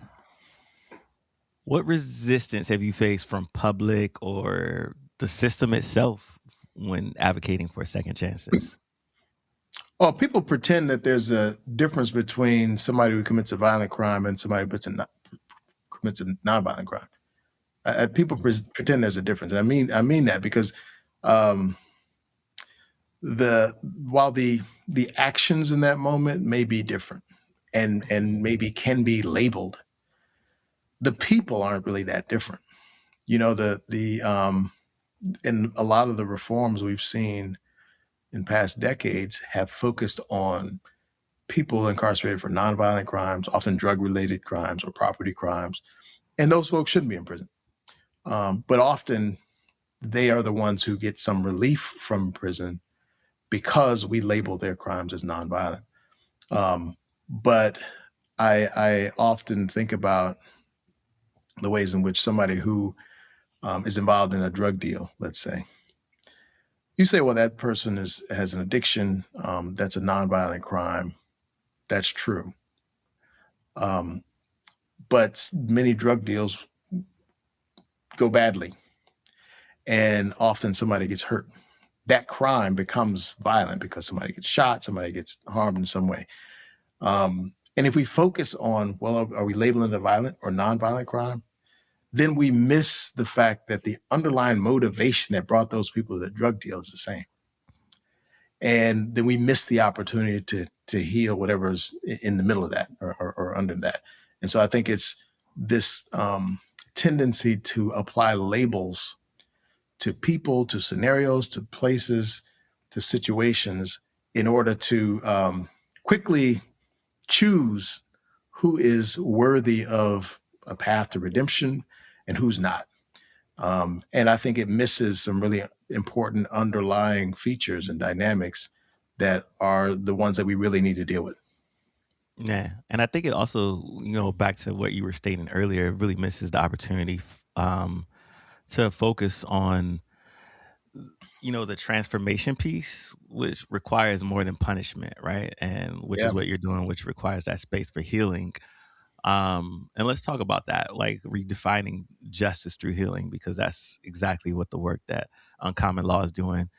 A: what resistance have you faced from public or the system itself when advocating for second chances?
B: Well, people pretend that there's a difference between somebody who commits a violent crime and somebody who commits a nonviolent crime. People
A: Mhm.
B: pretend there's a difference, and I mean that because um, the while the actions in that moment may be different and maybe can be labeled, the people aren't really that different. You know, the and a lot of the reforms we've seen in past decades have focused on people incarcerated for nonviolent crimes, often drug related crimes or property crimes, and those folks shouldn't be in prison. But often they are the ones who get some relief from prison because we label their crimes as nonviolent. But I often think about the ways in which somebody who is involved in a drug deal, let's say, you say, well, that person has an addiction. That's a nonviolent crime. That's true. Um, but many drug deals go badly, and often somebody gets hurt. That crime becomes violent because somebody gets shot, somebody gets harmed in some way. And if we focus on, well, are we labeling it a violent or nonviolent crime? Then we miss the fact that the underlying motivation that brought those people to the drug deal is the same. And then we miss the opportunity to heal whatever's in the middle of that or under that. And so I think it's this tendency to apply labels to people, to scenarios, to places, to situations in order to quickly choose who is worthy of a path to redemption and who's not. And I think it misses some really important underlying features and dynamics that are the ones that we really need to deal with.
A: Yeah, and I think it also, back to what you were stating earlier, it really misses the opportunity to focus on, the transformation piece, which requires more than punishment, right? And which
B: Yeah.
A: is what you're doing, which requires that space for healing. And let's talk about that, like redefining justice through healing, because that's exactly what the work that Uncommon Law is doing.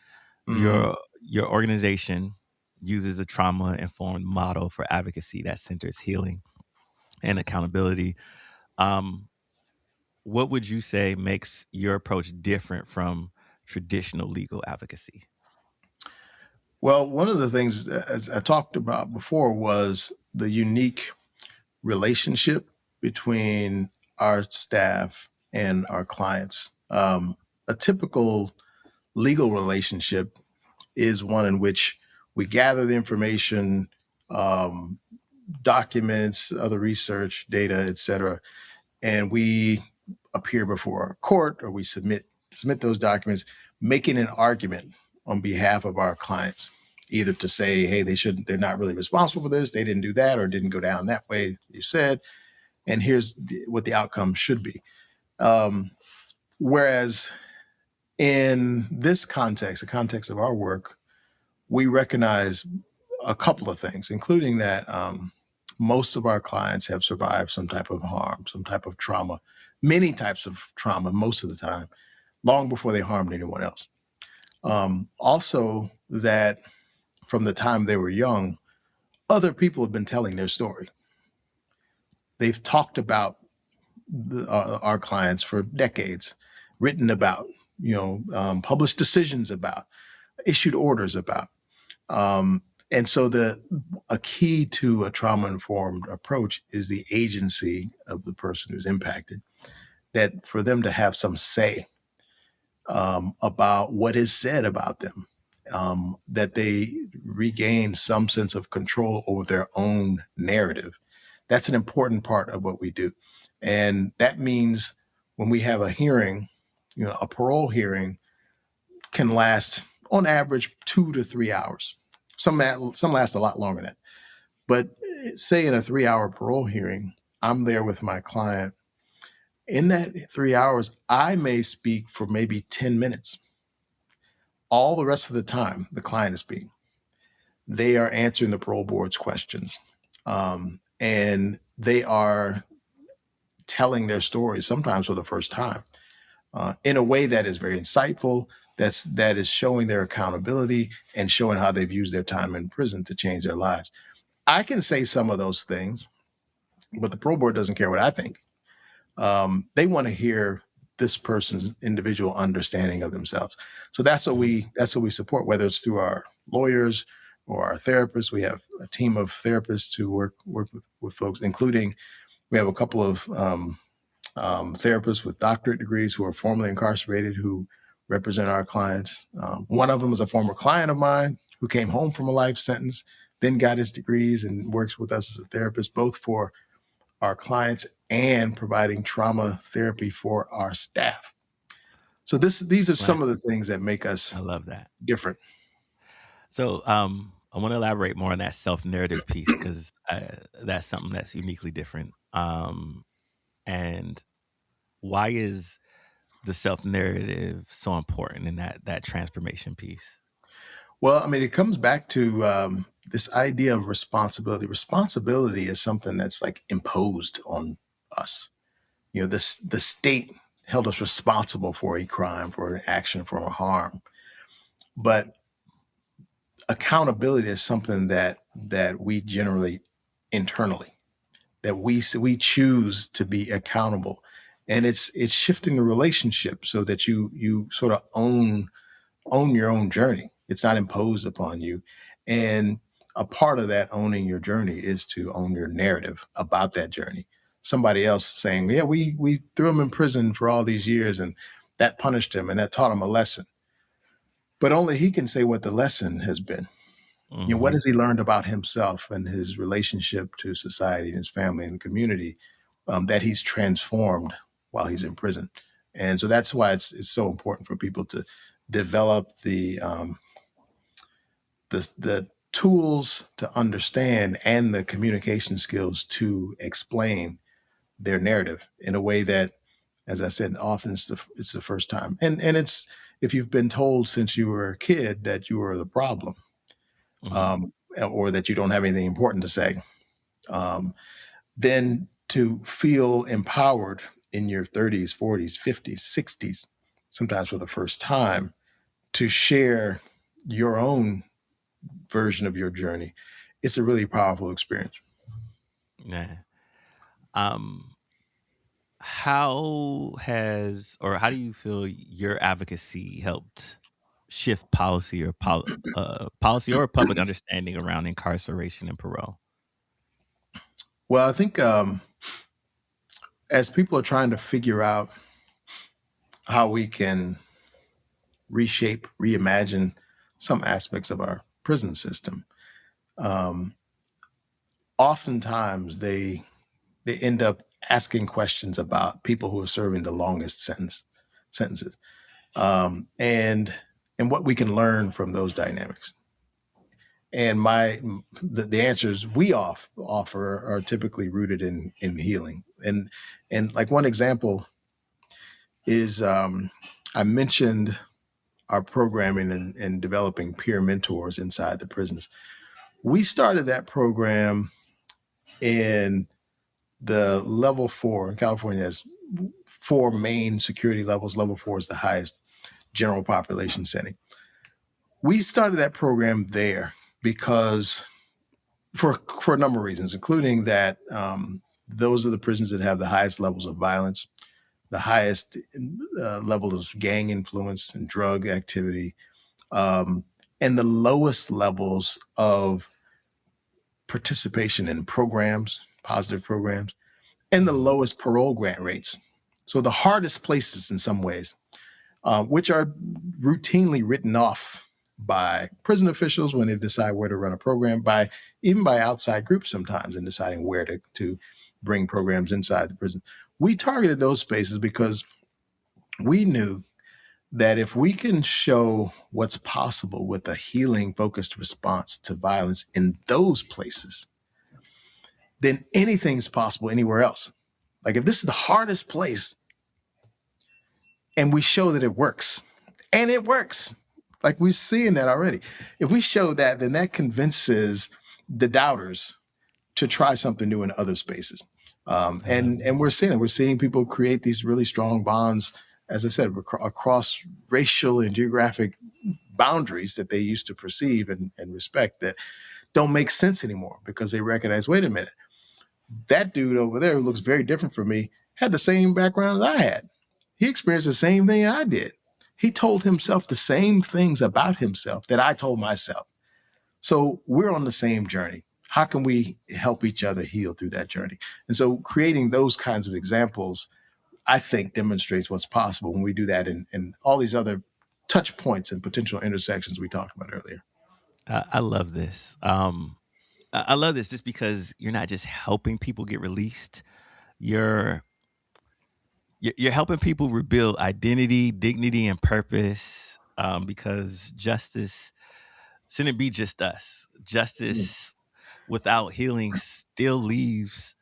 B: Mhm.
A: Your organization uses a trauma informed model for advocacy that centers healing and accountability. Um, what would you say makes your approach different from traditional legal advocacy?
B: Well, one of the things, as I talked about before, was the unique relationship between our staff and our clients. A typical legal relationship is one in which we gather the information, um, documents, other research, data, et cetera, and we appear before a court or we submit those documents, making an argument on behalf of our clients, either to say, hey, they're not really responsible for this, they didn't do that, or didn't go down that way you said, and here's what the outcome should be. Um, Whereas in this context, the context of our work, we recognize a couple of things, including that most of our clients have survived some type of harm, some type of trauma, many types of trauma, most of the time, long before they harmed anyone else. Also, that from the time they were young, other people have been telling their story. They've talked about our clients for decades. written about, published decisions about, issued orders about. And so a key to a trauma-informed approach is the agency of the person who's impacted, that for them to have some say about what is said about them, that they regain some sense of control over their own narrative. That's an important part of what we do. And that means when we have a hearing, a parole hearing can last on average 2 to 3 hours. Some last a lot longer than that. But say in a 3-hour parole hearing, I'm there with my client. In that 3 hours, I may speak for maybe 10 minutes. All the rest of the time, the client is speaking. They are answering the parole board's questions. And they are telling their stories, sometimes for the first time, in a way that is very insightful, that is showing their accountability and showing how they've used their time in prison to change their lives. I can say some of those things, but the parole board doesn't care what I think. They want to hear this person's individual understanding of themselves. So that's what we support, whether it's through our lawyers or our therapists. We have a team of therapists who work with folks, including we have a couple of therapists with doctorate degrees who are formerly incarcerated who represent our clients. One of them is a former client of mine who came home from a life sentence, then got his degrees and works with us as a therapist, both for our clients and providing trauma therapy for our staff. So these are some of the things that make us
A: I love that.
B: different.
A: So I want to elaborate more on that self-narrative piece, because that's something that's uniquely different. And why is the self-narrative so important in that transformation piece?
B: Well, I mean, it comes back to this idea of responsibility. Responsibility is something that's like imposed on us. The state held us responsible for a crime, for an action, for a harm. But accountability is something that we generate internally, that we choose to be accountable, and it's shifting the relationship so that you sort of own your own journey. It's not imposed upon you. And a part of that owning your journey is to own your narrative about that journey. Somebody else saying, yeah, we threw him in prison for all these years and that punished him and that taught him a lesson. But only he can say what the lesson has been.
A: Mm-hmm.
B: What has he learned about himself and his relationship to society and his family and the community that he's transformed while he's in prison. And so that's why it's so important for people to develop the tools to understand and the communication skills to explain their narrative in a way that, as I said, often it's the first time. And it's, if you've been told since you were a kid that you are the problem, or that you don't have anything important to say, then to feel empowered in your 30s, 40s, 50s, 60s, sometimes for the first time, to share your own version of your journey, it's a really powerful experience.
A: Yeah. How do you feel your advocacy helped shift policy or policy or public understanding around incarceration and parole?
B: Well, I think as people are trying to figure out how we can reshape, reimagine some aspects of our prison system, oftentimes they end up asking questions about people who are serving the longest sentences, and what we can learn from those dynamics. And the answers we offer are typically rooted in healing. And like one example is I mentioned our programming and developing peer mentors inside the prisons. We started that program in the level 4. In California has 4 main security levels. Level 4 is the highest general population setting. We started that program there because for a number of reasons, including that those are the prisons that have the highest levels of violence, the highest level of gang influence and drug activity, um, and the lowest levels of participation in programs, positive programs, and the
A: Mhm.
B: lowest parole grant rates. So the hardest places in some ways, which are routinely written off by prison officials when they decide where to run a program, by even by outside groups sometimes in deciding where to bring programs inside the prison. We targeted those spaces because we knew that if we can show what's possible with a healing focused response to violence in those places, then anything's possible anywhere else. Like if this is the hardest place and we show that it works, and it works, like we're seeing that already. If we show that, then that convinces the doubters to try something new in other spaces.
A: I love
B: And we're
A: this.
B: seeing it. We're seeing people create these really strong bonds, as I said, across racial and geographic boundaries that they used to perceive and respect that don't make sense anymore because they recognize, wait a minute, that dude over there who looks very different from me had the same background as I had. He experienced the same thing I did. He told himself the same things about himself that I told myself. So we're on the same journey. How can we help each other heal through that journey? And so creating those kinds of examples, I think, demonstrates what's possible when we do that in all these other touch points and potential intersections we talked about earlier.
A: I love this. I love this just because you're not just helping people get released. You're you're helping people rebuild identity, dignity, and purpose. Because justice shouldn't be just us.
B: Mm.
A: Justice without healing still leaves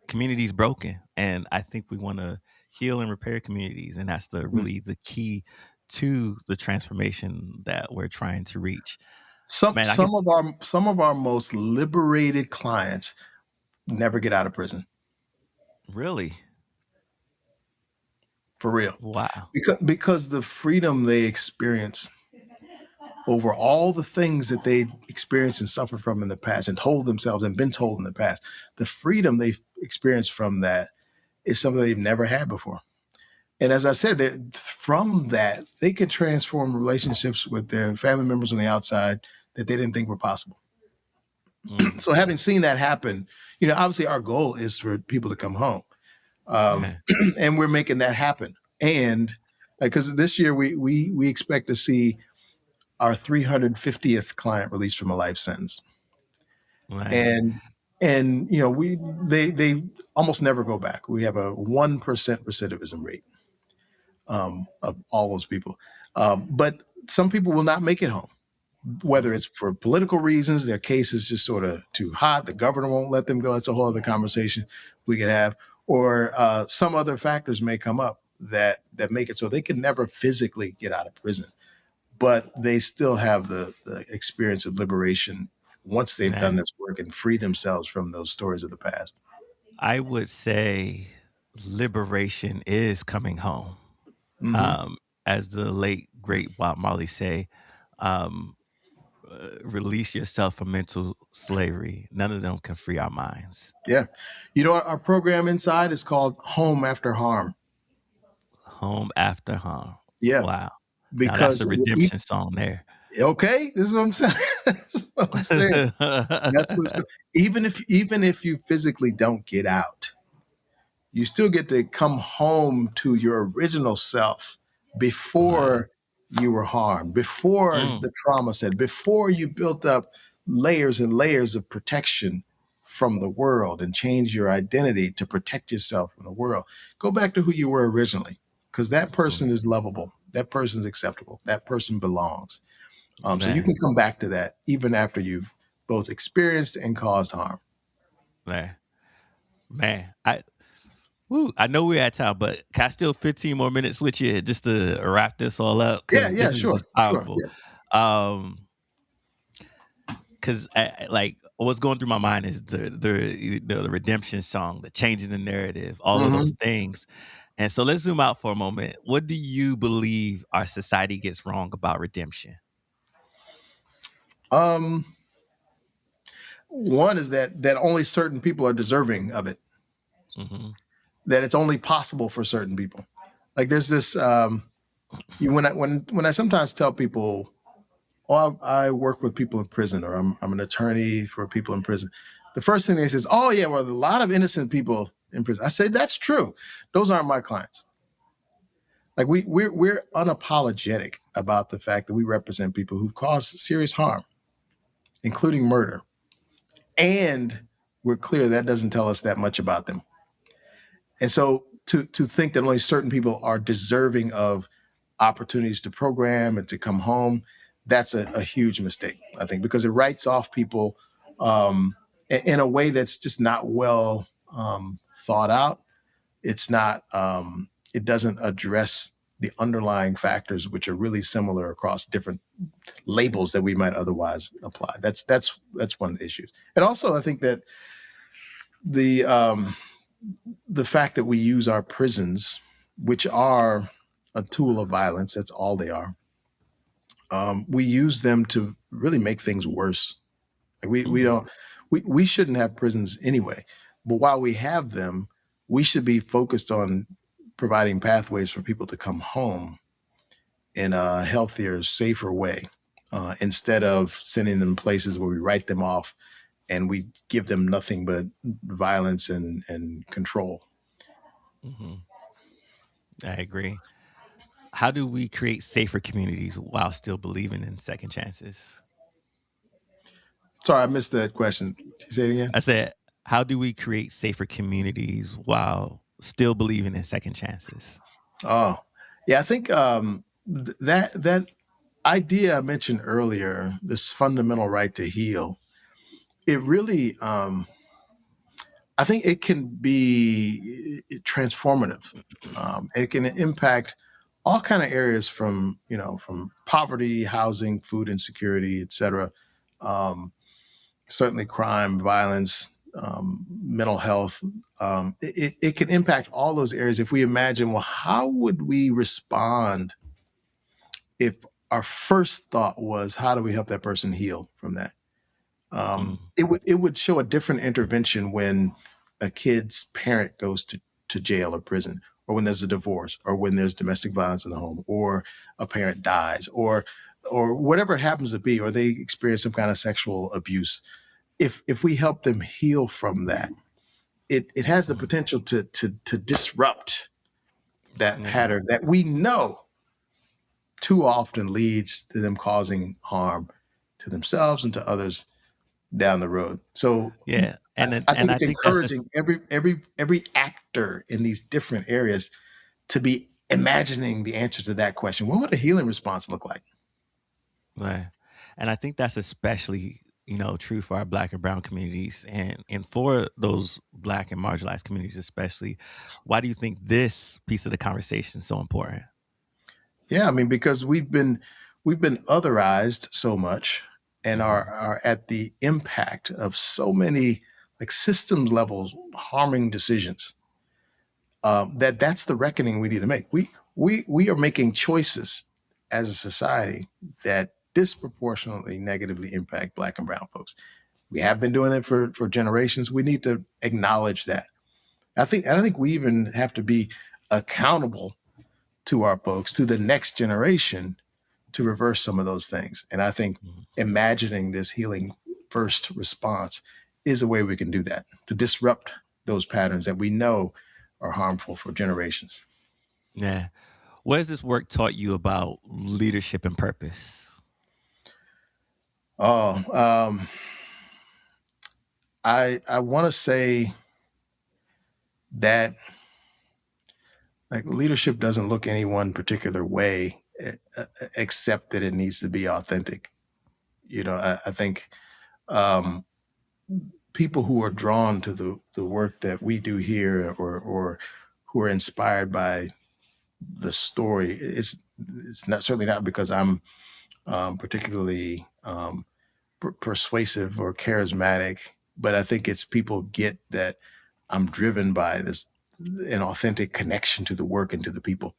A: communities broken, and I think we want to heal and repair communities, and that's the
B: Mm.
A: really the key to the transformation that we're trying to reach.
B: Some
A: Man, I
B: some
A: guess
B: of our some of our most liberated clients never get out of prison,
A: really,
B: for real,
A: wow,
B: because the freedom they experience over all the things that they experienced and suffered from in the past and told themselves and been told in the past, the freedom they've experienced from that is something they've never had before. And as I said, that from that, they can transform relationships with their family members on the outside that they didn't think were possible.
A: mm,
B: So having seen that happen, obviously our goal is for people to come home. Um,
A: man,
B: and we're making that happen. And because this year we expect to see our 350th client released from a life sentence.
A: man,
B: And we they almost never go back. We have a 1% recidivism rate of all those people. But some people will not make it home, whether
A: mm,
B: it's for political reasons, their case is just sort of too hot, the governor won't let them go. That's a whole other conversation we could have. Or some other factors may come up that make it so they can never physically get out of prison, but they still have the experience of liberation once they've done
A: man.
B: this work and free themselves from those stories of the past.
A: I would say liberation is coming home.
B: Hmm.
A: Um, as the late great Bob Marley say, um, release yourself from mental slavery. None of them can free our minds.
B: Yeah. Our program inside is called Home After Harm.
A: Home after harm.
B: Yeah.
A: Wow. Now that's
B: Because,
A: a redemption song there.
B: okay, this is what I'm saying. This is what I'm saying. That's what it's called. Even if you physically don't get out, you still get to come home to your original self
A: Right.
B: before you were harmed, before
A: Mm,
B: the trauma set, before you built up layers and layers of protection from the world and change your identity to protect yourself from the world. Go back to who you were originally, because that
A: mm,
B: person is lovable. That person's acceptable. That person belongs. So you
A: man,
B: can come back to that even after you've both experienced and caused harm.
A: man, man. I know we're at time, but can I still 15 more minutes with you just to wrap this all up?
B: Yeah,
A: Because
B: yeah,
A: this is
B: sure,
A: just
B: sure.
A: powerful.
B: Yeah.
A: Um, because like what's going through my mind is the redemption song, the changing the narrative, all of those
B: Hmm.
A: things. And so let's zoom out for a moment. What do you believe our society gets wrong about redemption?
B: Um, One is that only certain people are deserving of it.
A: Hmm.
B: that it's only possible for certain people. Like there's this when I sometimes tell people, "Oh, I work with people in prison," or I'm an attorney for people in prison," the first thing they say is, "Oh yeah, well, a lot of innocent people in prison." I say that's true. Those aren't my clients. Like we're unapologetic about the fact that we represent people who cause serious harm, including murder, and we're clear that doesn't tell us that much about them. And so to think that only certain people are deserving of opportunities to program and to come home, that's a huge mistake, I think, because it writes off people in a way that's just not well thought out. It's not. It doesn't address the underlying factors, which are really similar across different labels that we might otherwise apply. That's one of the issues. And also, I think that the the fact that we use our prisons, which are a tool of violence, that's all they are. We use them to really make things worse. Like we
A: Mhm.
B: don't we shouldn't have prisons anyway. But while we have them, we should be focused on providing pathways for people to come home in a healthier, safer way, instead of sending them places where we write them off and we give them nothing but violence and control.
A: Mhm. I agree. How do we create safer communities while still believing in second chances?
B: Sorry, I missed that question. Can you say it again?
A: I said, how do we create safer communities while still believing in second chances?
B: Oh, yeah. I think that idea I mentioned earlier, this fundamental right to heal, it really, I think it can be transformative. It can impact all kind of areas from from poverty, housing, food insecurity, et cetera. Um, Certainly, crime, violence, mental health. It can impact all those areas if we imagine, well, how would we respond if our first thought was, how do we help that person heal from that?
A: Mm.
B: It would show a different intervention when a kid's parent goes to jail or prison, or when there's a divorce, or when there's domestic violence in the home, or a parent dies, or whatever it happens to be, or they experience some kind of sexual abuse. If we help them heal from that, it has the
A: Mm.
B: potential to disrupt that
A: Yeah.
B: pattern that we know too often leads to them causing harm to themselves and to others down the road. So
A: Yeah.
B: I
A: And
B: think
A: I
B: it's
A: think that's a,
B: encouraging every actor in these different areas to be imagining the answer to that question. What would a healing response look like?
A: right. And I think that's especially, true for our black and brown communities and for those black and marginalized communities especially. Why do you think this piece of the conversation is so important?
B: Yeah, I mean, because we've been otherized so much and are
A: Mhm.
B: are at the impact of so many like systems levels harming decisions. That's the reckoning we need to make. We are making choices as a society that disproportionately negatively impact Black and Brown folks. We have been doing it for generations. We need to acknowledge that. I think we even have to be accountable to our folks, to the next generation, to reverse some of those things. And I think
A: Mhm.
B: imagining this healing first response is a way we can do that, to disrupt those patterns that we know are harmful for generations.
A: Yeah. What has this work taught you about leadership and purpose?
B: Oh, I want to say that like leadership doesn't look any one particular way, except that it needs to be authentic. I think um, people who are drawn to the work that we do here, or who are inspired by the story, it's not certainly not because I'm particularly persuasive or charismatic, but I think it's people get that I'm driven by this an authentic connection to the work and to the people.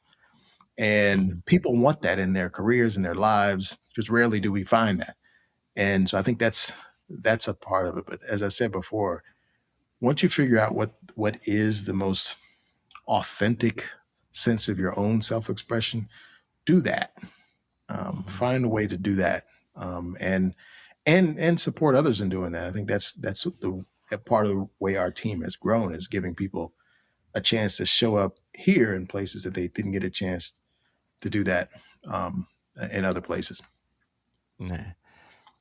B: And
A: Mhm.
B: people want that in their careers and their lives. Just rarely do we find that. And so I think that's a part of it. But as I said before, once you figure out what is the most authentic sense of your own self-expression, do that.
A: Mhm.
B: Find a way to do that, and support others in doing that. I think that's the a part of the way our team has grown, is giving people a chance to show up here in places that they didn't get a chance to do that in other places.
A: Nah.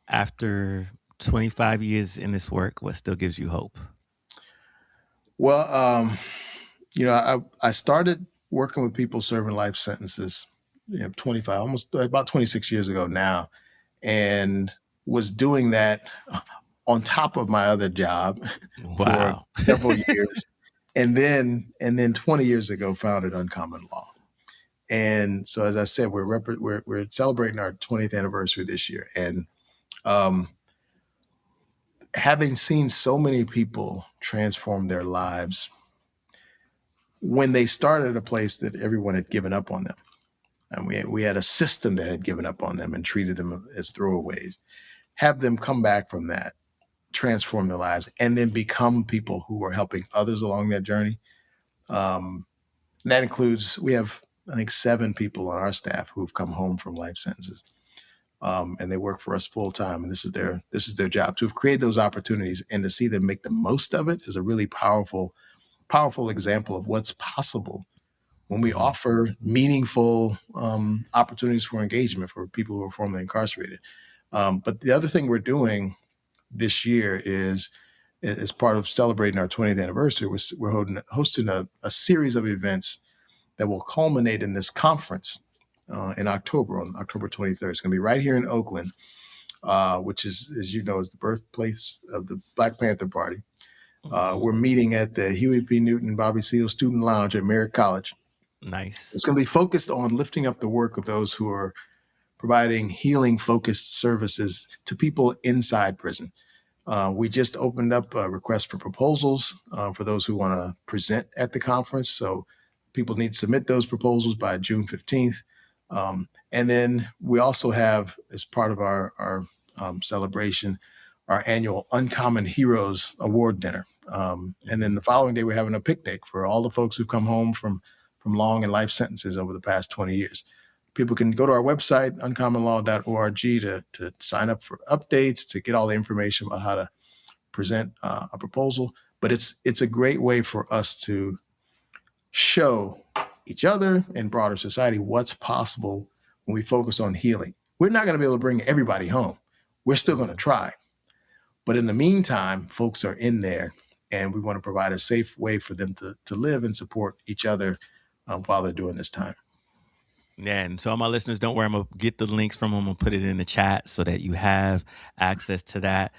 A: After 25 years in this work, what still gives you hope?
B: Well, I started working with people serving life sentences, 25, almost about 26 years ago now, and was doing that on top of my other job for
A: Wow.
B: several years. And then 20 years ago, founded Uncommon Law. And so, as I said, we're celebrating our 20th anniversary this year, and um, having seen so many people transform their lives when they started at a place that everyone had given up on them, and we had a system that had given up on them and treated them as throwaways. Have them come back from that, transform their lives, and then become people who are helping others along that journey. And that includes, we have, I think, 7 people on our staff who've come home from life sentences, and they work for us full time. And this is their job, to have created those opportunities and to see them make the most of it is a really powerful example of what's possible when we
A: Mhm.
B: offer meaningful opportunities for engagement for people who are formerly incarcerated. But the other thing we're doing this year is, as part of celebrating our 20th anniversary, we're hosting a series of events that will culminate in this conference in October, on October 23rd. It's going to be right here in Oakland, which is, as you know, is the birthplace of the Black Panther Party.
A: Mhm.
B: We're meeting at the Huey P. Newton and Bobby Seale Student Lounge at Merritt College.
A: Nice.
B: It's going to be focused on lifting up the work of those who are providing healing focused services to people inside prison. We just opened up a request for proposals for those who want to present at the conference. So people need to submit those proposals by June 15th. And then we also have, as part of our celebration, our annual Uncommon Heroes Award dinner. And then
A: Mhm.
B: the following day, we're having a picnic for all the folks who've come home from long and life sentences over the past 20 years. People can go to our website, uncommonlaw.org, to sign up for updates, to get all the information about how to present a proposal. But it's a great way for us to show each other and broader society what's possible when we focus on healing. We're not going to be able to bring everybody home. We're still going to
A: Mhm.
B: try. But in the meantime, folks are in there, and we want to provide a safe way for them to live and support each other while they're doing this time.
A: Yeah, and so all my listeners, don't worry. I'm gonna get the links from them. I'm gonna put it in the chat so that you have access to that.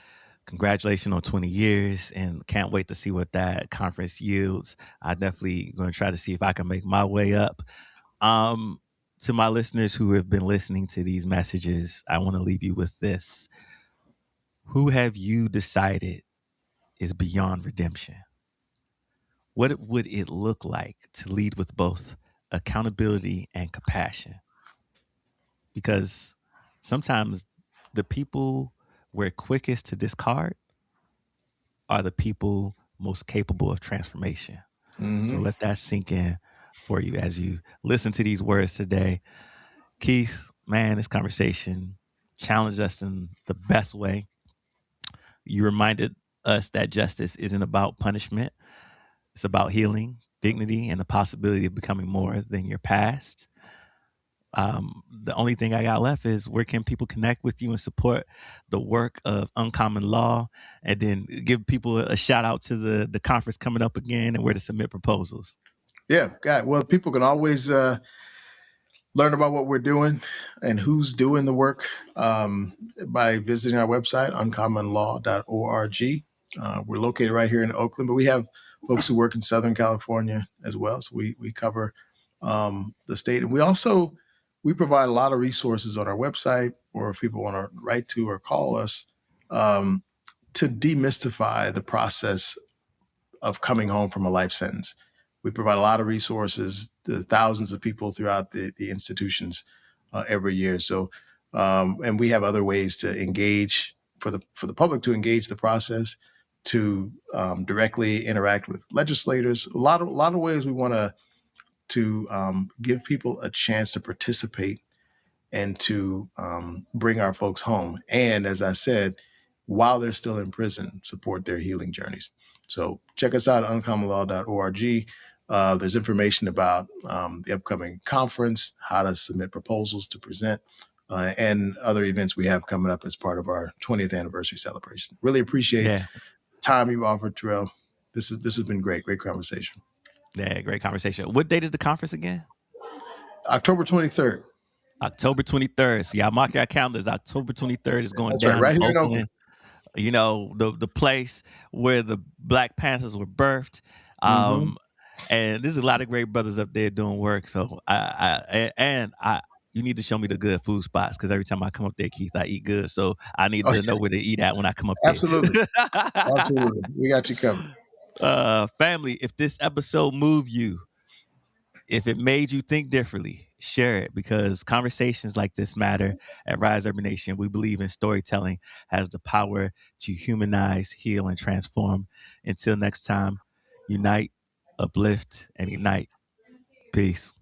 A: Congratulations on 20 years, and can't wait to see what that conference yields. I definitely going to try to see if I can make my way up. Um, to my listeners who have been listening to these messages, I want to leave you with this: who have you decided is beyond redemption? What would it look like to lead with both accountability and compassion? Because sometimes the people we're quickest to discard are the people most capable of transformation. So
B: Mm-hmm.
A: let that sink in for you as you listen to these words today. Keith, man, this conversation challenged us in the best way. You reminded us that justice isn't about punishment, it's about healing, dignity, and the possibility of becoming more than your past. The only thing I got left is, where can people connect with you and support the work of Uncommon Law, and then give people a shout out to the conference coming up again and where to submit proposals.
B: Yeah, got it. Well, people can always learn about what we're doing and who's doing the work by visiting our website, uncommonlaw.org. We're located right here in Oakland, but we have folks who work in Southern California as well. So we cover the state. And we provide a lot of resources on our website, or if people want to write to or call us, um, to demystify the process of coming home from a life sentence. We provide a lot of resources to thousands of people throughout the institutions every year. So, and we have other ways to engage for the public to engage the process. to directly interact with legislators. A lot of ways we want to give people a chance to participate and to bring our folks home. And as I said, while they're still in prison, support their healing journeys. So check us out at uncommonlaw.org. There's information about the upcoming conference, how to submit proposals to present, and other events we have coming up as part of our 20th anniversary celebration. Really appreciate
A: Yeah.
B: the time you offered, Taryell. This has been great conversation.
A: Yeah, great conversation. What date is the conference again?
B: October 23rd.
A: October 23rd. So y'all mark your calendars. October 23rd is going
B: That's right,
A: down in
B: right here in
A: Oakland.
B: Oakland.
A: You know, the place where the Black Panthers were birthed.
B: Mm-hmm.
A: And there's a lot of great brothers up there doing work. So you need to show me the good food spots, because every time I come up there, Keith, I eat good. So I need
B: Oh,
A: to know where to eat at when I come up there.
B: absolutely. Absolutely. We got you covered.
A: Family, if this episode moved you, if it made you think differently, share it, because conversations like this matter. At Rise Urban Nation, we believe in storytelling has the power to humanize, heal, and transform. Until next time, unite, uplift, and ignite. Peace.